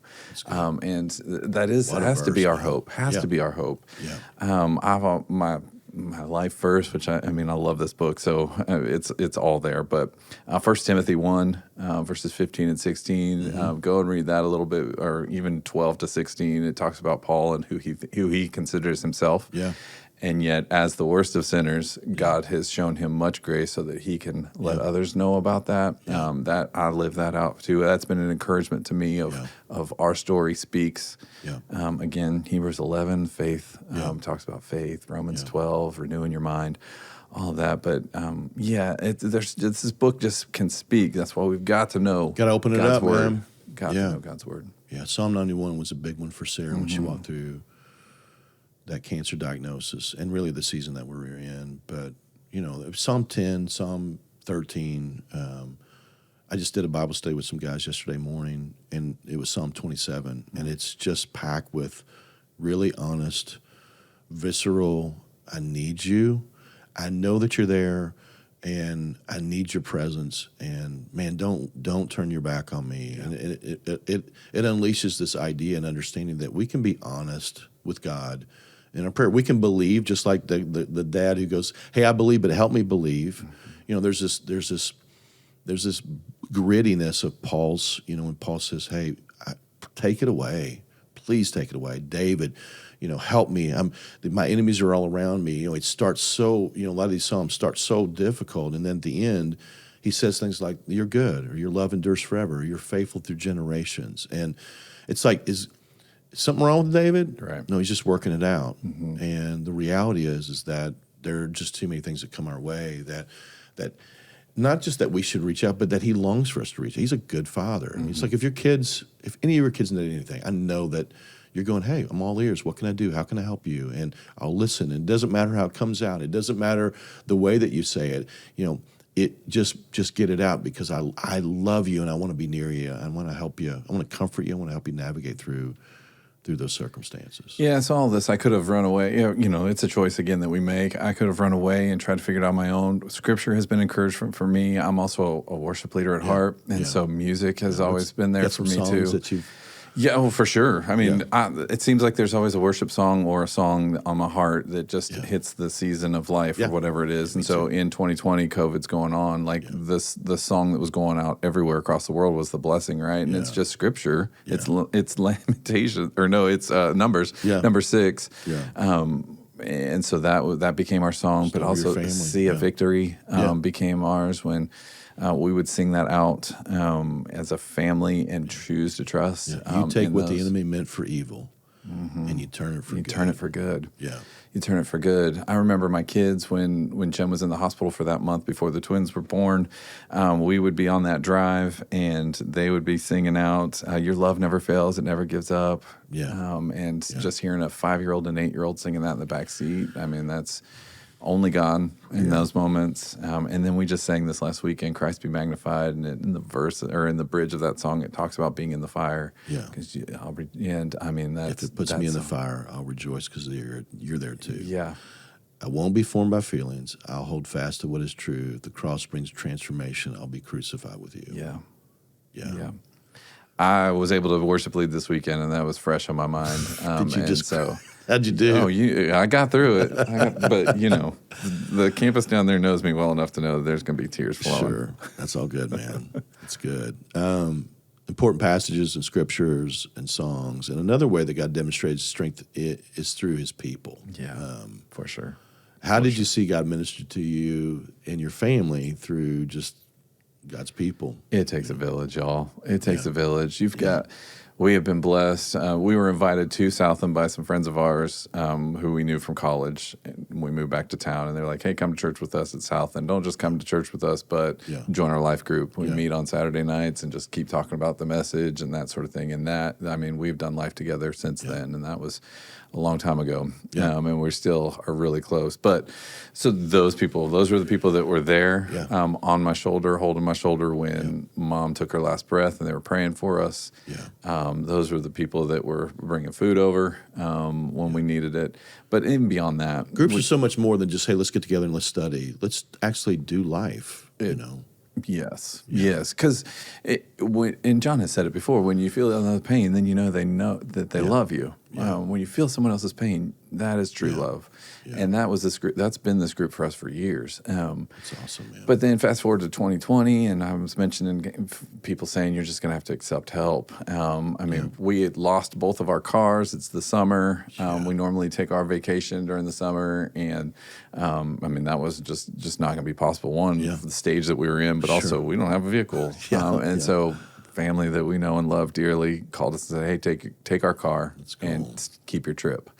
And that has to be our hope. Has to be our hope. I've my life verse, which I mean, I love this book, so it's all there. But 1 Timothy 1, verses 15 and 16, go and read that a little bit, or even 12 to 16. It talks about Paul and who he considers himself. And yet, as the worst of sinners, God has shown him much grace so that he can let others know about that. That I live that out too. That's been an encouragement to me of our story speaks. Again, Hebrews 11, faith talks about faith. Romans 12, renewing your mind. All of that, but this book just can speak. That's why we've got to know. Got to open it God's up, word. man. Got to know God's word. Yeah, Psalm 91 was a big one for Sarah when she walked through that cancer diagnosis, and really the season that we're in. But, Psalm 10, Psalm 13, I just did a Bible study with some guys yesterday morning, and it was Psalm 27, and it's just packed with really honest, visceral, I need you. I know that you're there, and I need your presence, and man, don't turn your back on me. And it unleashes this idea and understanding that we can be honest with God in our prayer. We can believe, just like the dad who goes, hey, I believe, but help me believe. There's this grittiness of Paul's, when Paul says, hey, take it away. Please take it away. David, help me. My enemies are all around me. It starts so, a lot of these Psalms start so difficult. And then at the end, he says things like, you're good, or your love endures forever, or you're faithful through generations. And it's like, is something wrong with David? Right. No, he's just working it out. And the reality is that there are just too many things that come our way that not just that we should reach out, but that he longs for us to reach. He's a good father. And it's like, if any of your kids need anything, I know that you're going, hey, I'm all ears. What can I do? How can I help you? And I'll listen. And it doesn't matter how it comes out. It doesn't matter the way that you say it. it just get it out, because I love you and I want to be near you. I want to help you. I want to comfort you. I want to help you navigate through those circumstances. Yeah, so all this, I could have run away. You know, it's a choice, again, that we make. I could have run away and tried to figure it out on my own. Scripture has been encouragement for me. I'm also a worship leader at heart, and so music has always been there for me, too. That you've Yeah, well, for sure. I mean, it seems like there's always a worship song or a song on my heart that just hits the season of life or whatever it is. And so in 2020, COVID's going on. Like the song that was going out everywhere across the world was The Blessing, right? And it's just scripture. Yeah. It's Lamentation, or no, it's Numbers, number 6. Yeah. And so that became our song, but also See a Victory became ours when we would sing that out as a family and choose to trust. Yeah. You take what the enemy meant for evil, and you turn it for good. You turn it for good. Yeah. You turn it for good. I remember my kids when Jenn was in the hospital for that month before the twins were born. We would be on that drive, and they would be singing out, "Your love never fails, it never gives up." Yeah. Just hearing a 5-year-old and 8-year-old singing that in the back seat, I mean, that's only God in those moments. And then we just sang this last weekend, "Christ be magnified," and in the verse or in the bridge of that song, it talks about being in the fire. Yeah. And I mean, if it puts me in the fire, I'll rejoice because you're there too. Yeah. I won't be formed by feelings. I'll hold fast to what is true. If the cross brings transformation, I'll be crucified with you. Yeah. Yeah. Yeah. I was able to worship lead this weekend, and that was fresh on my mind. Did you how'd you do? I got through it. But, you know, the campus down there knows me well enough to know that there's going to be tears flowing. Sure. That's all good, man. It's good. Important passages and scriptures and songs. And another way that God demonstrates strength is through his people. Yeah, for sure. How did you see God minister to you and your family through just God's people? It takes a village, y'all. It takes a village. We have been blessed. We were invited to Southland by some friends of ours who we knew from college. And we moved back to town, and they're like, "Hey, come to church with us at Southland. Don't just come to church with us, but join our life group. We meet on Saturday nights and just keep talking about the message and that sort of thing." And we've done life together since then, and that was a long time ago. And we still are really close. But so those were the people that were there on my shoulder, holding my shoulder when Mom took her last breath, and they were praying for us. Those were the people that were bringing food over when we needed it. But even beyond that, groups are so much more than just, hey, let's get together and let's study. Let's actually do life, you know. Yes, because and John has said it before, when you feel another pain, then you know that they love you. When you feel someone else's pain, that is true love. And that's been this group for us for years. That's awesome, man. But then fast forward to 2020, and I was mentioning people saying you're just going to have to accept help. We had lost both of our cars. It's the summer. We normally take our vacation during the summer, and that was just not going to be possible. One, the stage that we were in, but also we don't have a vehicle. So family that we know and love dearly called us and said, "Hey, take our car and keep your trip."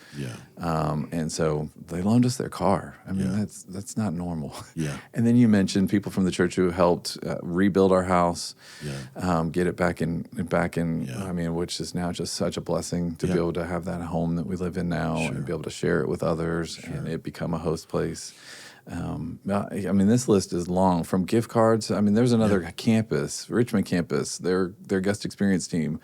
And so they loaned us their car. That's not normal. And then you mentioned people from the church who helped rebuild our house, get it back in. Which is now just such a blessing to be able to have that home that we live in now and be able to share it with others and it become a host place. This list is long. From gift cards, there's another campus, Richmond campus, their guest experience team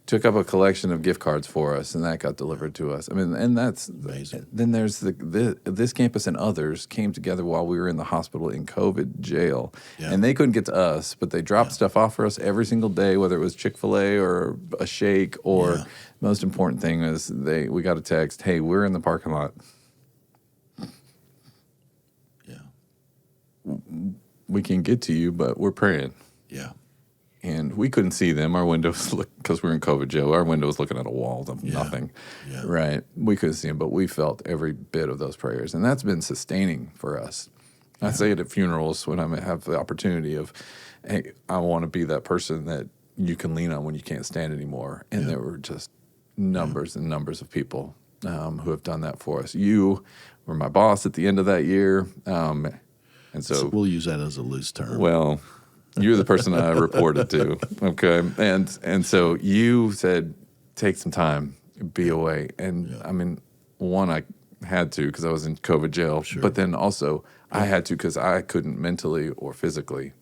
took up a collection of gift cards for us, and that got delivered to us. And that's amazing. Then there's this campus and others came together while we were in the hospital in COVID jail, and they couldn't get to us, but they dropped stuff off for us every single day, whether it was Chick-fil-A or a shake, or most important thing is we got a text, "Hey, we're in the parking lot. We can get to you, but we're praying." And we couldn't see them. Our windows, because we're in COVID jail, our window was looking at a wall of nothing. Right? We couldn't see them, but we felt every bit of those prayers. And that's been sustaining for us. I say it at funerals when I have the opportunity of, "Hey, I want to be that person that you can lean on when you can't stand anymore." And there were just numbers and numbers of people who have done that for us. You were my boss at the end of that year. And so we'll use that as a loose term. Well, you're the person I reported to, okay? And so you said, take some time, be away. And had to because I was in COVID jail. Sure. But then also I had to because I couldn't mentally or physically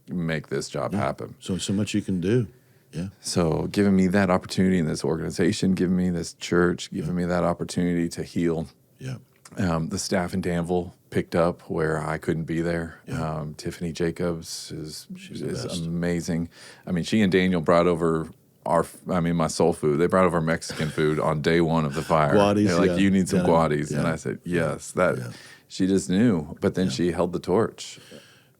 make this job happen. So much you can do. Yeah. So giving me that opportunity in this organization, giving me this church, giving me that opportunity to heal. Yeah. The staff in Danville picked up where I couldn't be there. Yeah. Tiffany Jacobs is amazing. I mean, she and Daniel brought over my soul food. They brought over Mexican food on day one of the fire. Guadis, they're like, you need some guadis. Yeah. And I said, yes. She just knew. But then she held the torch.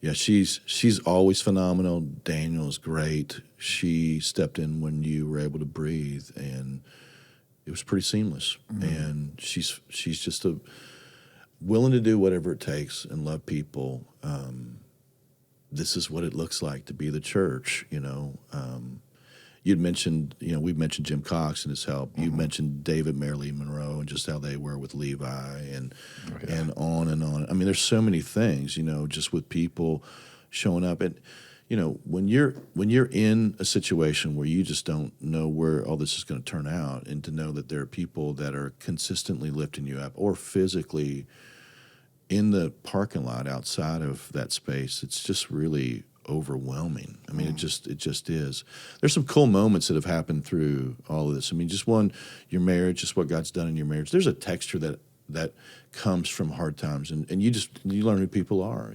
Yeah, she's always phenomenal. Daniel's great. She stepped in when you were able to breathe, and it was pretty seamless. Mm-hmm. And she's just willing to do whatever it takes and love people. This is what it looks like to be the church, you know. You'd mentioned, we've mentioned Jim Cox and his help. Mm-hmm. You mentioned David, Marilyn Monroe, and just how they were with Levi, and on and on. I mean, there's so many things, just with people showing up. And when you're in a situation where you just don't know where all this is going to turn out, and to know that there are people that are consistently lifting you up, or physically in the parking lot outside of that space, it's just really overwhelming. I mean, it just is. There's some cool moments that have happened through all of this. I mean, just one, your marriage, just what God's done in your marriage. There's a texture that comes from hard times, and you learn who people are.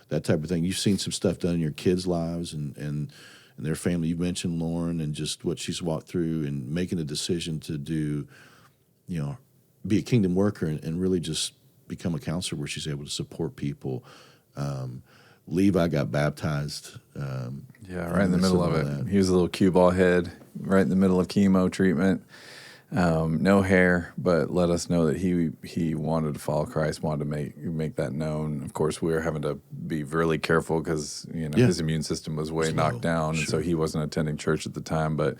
That type of thing. You've seen some stuff done in your kids' lives and their family. You mentioned Lauren and just what she's walked through, and making a decision to do, be a kingdom worker and really just become a counselor where she's able to support people. Levi got baptized. Right in the middle of it. He was a little cue ball head right in the middle of chemo treatment. No hair, but let us know that he wanted to follow Christ, wanted to make that known. Of course, we were having to be really careful because his immune system was way knocked down, and so he wasn't attending church at the time. But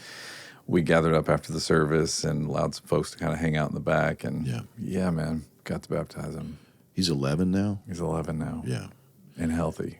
we gathered up after the service and allowed some folks to kind of hang out in the back, and man, got to baptize him. He's 11 now? He's 11 now. Yeah. And healthy.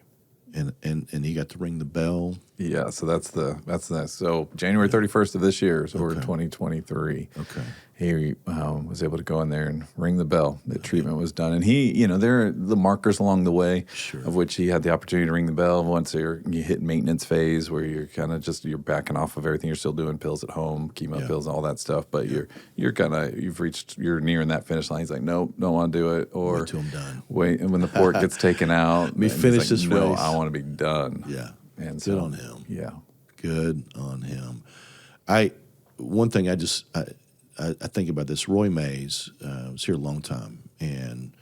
And he got to ring the bell. Yeah, so that's that. So January 31st of this year, so we're in 2023. Okay. He was able to go in there and ring the bell. The treatment was done. And he, there are the markers along the way of which he had the opportunity to ring the bell. Once you hit maintenance phase where you're kind of you're backing off of everything. You're still doing pills at home, chemo pills, all that stuff. But you're you're nearing that finish line. He's like, nope, don't want to do it. Or wait till I'm done. Wait, and when the port gets taken out. Let me finish this race. No, I want to be done. Yeah. And good on him. Yeah. Good on him. One thing I think about this. Roy Mays was here a long time, and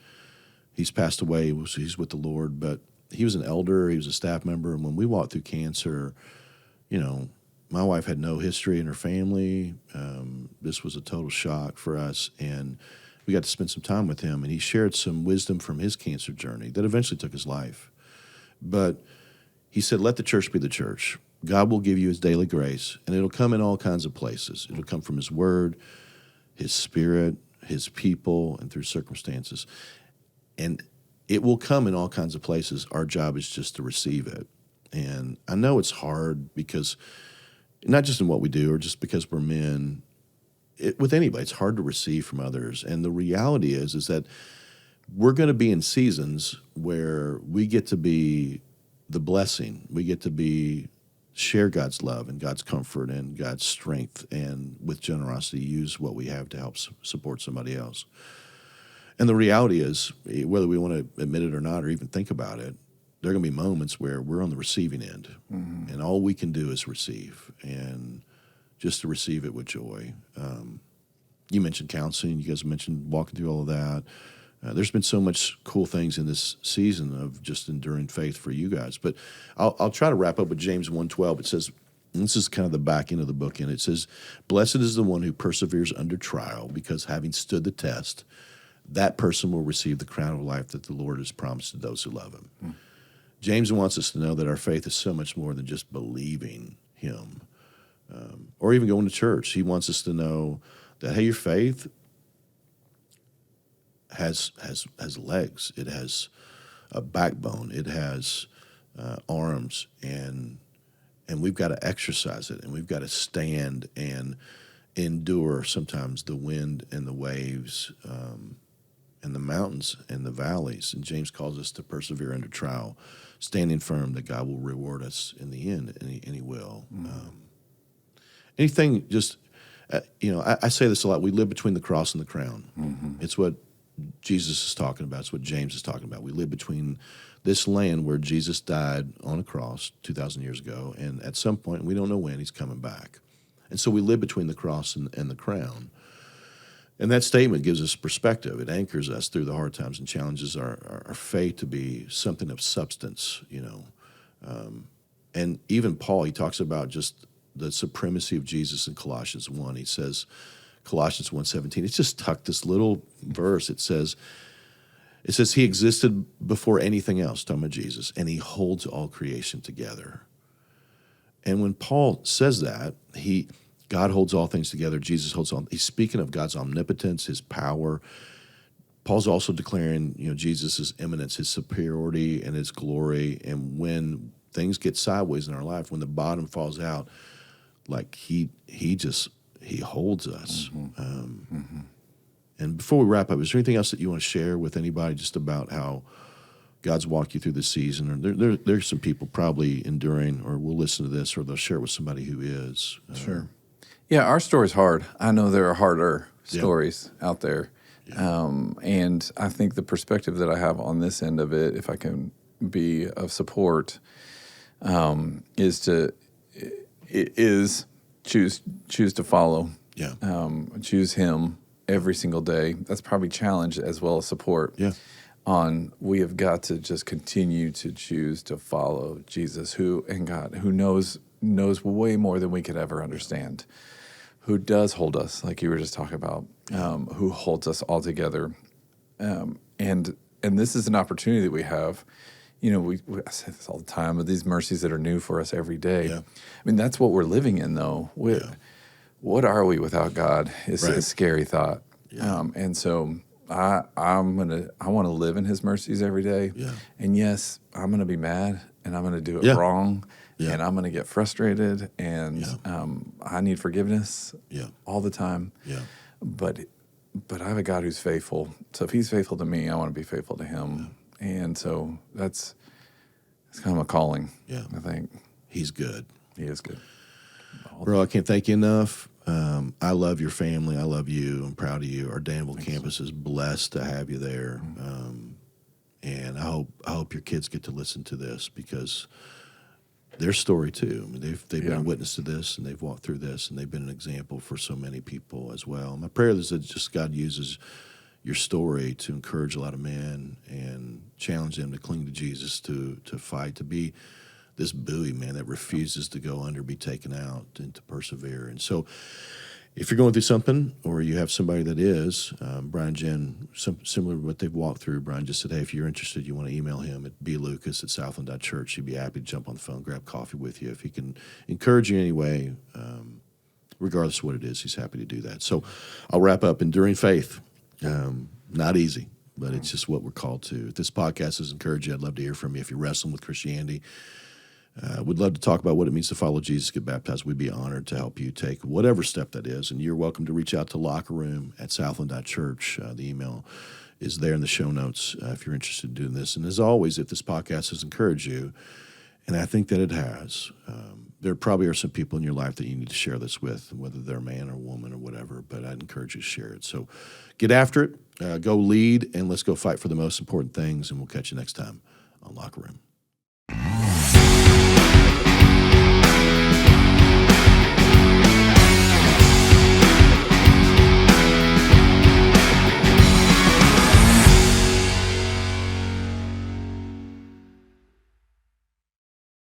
he's passed away. He's with the Lord, but he was an elder. He was a staff member, and when we walked through cancer, my wife had no history in her family. This was a total shock for us, and we got to spend some time with him, and he shared some wisdom from his cancer journey that eventually took his life. But he said, let the church be the church. God will give you his daily grace, and it'll come in all kinds of places. It'll come from his word, his spirit, his people, and through circumstances. And it will come in all kinds of places. Our job is just to receive it. And I know it's hard because, not just in what we do or just because we're men, with anybody, it's hard to receive from others. And the reality is that we're going to be in seasons where we get to be the blessing. We get to share God's love and God's comfort and God's strength, and with generosity use what we have to help support somebody else. And the reality is, whether we want to admit it or not or even think about it, there are going to be moments where we're on the receiving end, and all we can do is receive, and just to receive it with joy. You mentioned counseling. You guys mentioned walking through all of that. There's been so much cool things in this season of just enduring faith for you guys. But I'll try to wrap up with James 1:12. It says, and this is kind of the back end of the book, and it says, blessed is the one who perseveres under trial, because having stood the test, that person will receive the crown of life that the Lord has promised to those who love him. James wants us to know that our faith is so much more than just believing him or even going to church. He wants us to know that, hey, your faith has legs. It has a backbone. It has arms, and we've got to exercise it, and we've got to stand and endure sometimes the wind and the waves and the mountains and the valleys. And James calls us to persevere under trial, standing firm that God will reward us in the end, and He will. Anything just, I say this a lot. We live between the cross and the crown. It's what Jesus is talking about. It's what James is talking about. We live between this land where Jesus died on a cross 2,000 years ago, and at some point, we don't know when, He's coming back. And so we live between the cross and the crown. And that statement gives us perspective. It anchors us through the hard times and challenges our faith to be something of substance, and even Paul, he talks about just the supremacy of Jesus in Colossians 1. He says, Colossians 1:17, it's just tucked this little verse. It says He existed before anything else, talking about Jesus, and He holds all creation together. And when Paul says that, God holds all things together, Jesus holds all. He's speaking of God's omnipotence, His power. Paul's also declaring, Jesus' immanence, His superiority and His glory. And when things get sideways in our life, when the bottom falls out, like He holds us. And before we wrap up, is there anything else that you want to share with anybody just about how God's walked you through this season? Or there's some people probably enduring, or will listen to this, or they'll share it with somebody who is. Sure. Yeah, our story's hard. I know there are harder stories out there. Yeah. And I think the perspective that I have on this end of it, if I can be of support, is choose to follow. Yeah. Choose Him every single day. That's probably challenge as well as support. Yeah. We have got to just continue to choose to follow Jesus, who knows way more than we could ever understand, who does hold us, like you were just talking about, who holds us all together. And this is an opportunity that we have. I say this all the time, but these mercies that are new for us every day. Yeah. I mean, that's what we're living in, though. What are we without God? It's a scary thought. Yeah. And so I want to live in His mercies every day. Yeah. And yes, I'm going to be mad, and I'm going to do it wrong, and I'm going to get frustrated, and I need forgiveness all the time. Yeah. But I have a God who's faithful. So if He's faithful to me, I want to be faithful to Him. Yeah. And so it's kind of a calling. Yeah. I think He's good. He is good. Bro, I can't thank you enough. I love your family. I love you. I'm proud of you. Our Danville campus is blessed to have you there. And I hope your kids get to listen to this, because their story too. I mean, they've been a witness to this, and they've walked through this, and they've been an example for so many people as well. My prayer is that just God uses your story to encourage a lot of men and challenge them to cling to Jesus, to fight, to be this buoy, man, that refuses to go under, be taken out, and to persevere. And so if you're going through something, or you have somebody that is, Brian and Jenn, similar to what they've walked through, Brian just said, hey, if you're interested, you want to email him at blucas@southland.church. He'd be happy to jump on the phone, grab coffee with you. If he can encourage you in any way, regardless of what it is, he's happy to do that. So I'll wrap up. Enduring faith, not easy, but it's just what we're called to. If this podcast has encouraged you, I'd love to hear from you. If you're wrestling with Christianity, we'd love to talk about what it means to follow Jesus, get baptized. We'd be honored to help you take whatever step that is. And you're welcome to reach out to lockerroom@southland.church. The email is there in the show notes if you're interested in doing this. And as always, if this podcast has encouraged you, and I think that it has, there probably are some people in your life that you need to share this with, whether they're a man or woman or whatever, but I'd encourage you to share it. So get after it, go lead, and let's go fight for the most important things, and we'll catch you next time on Locker Room.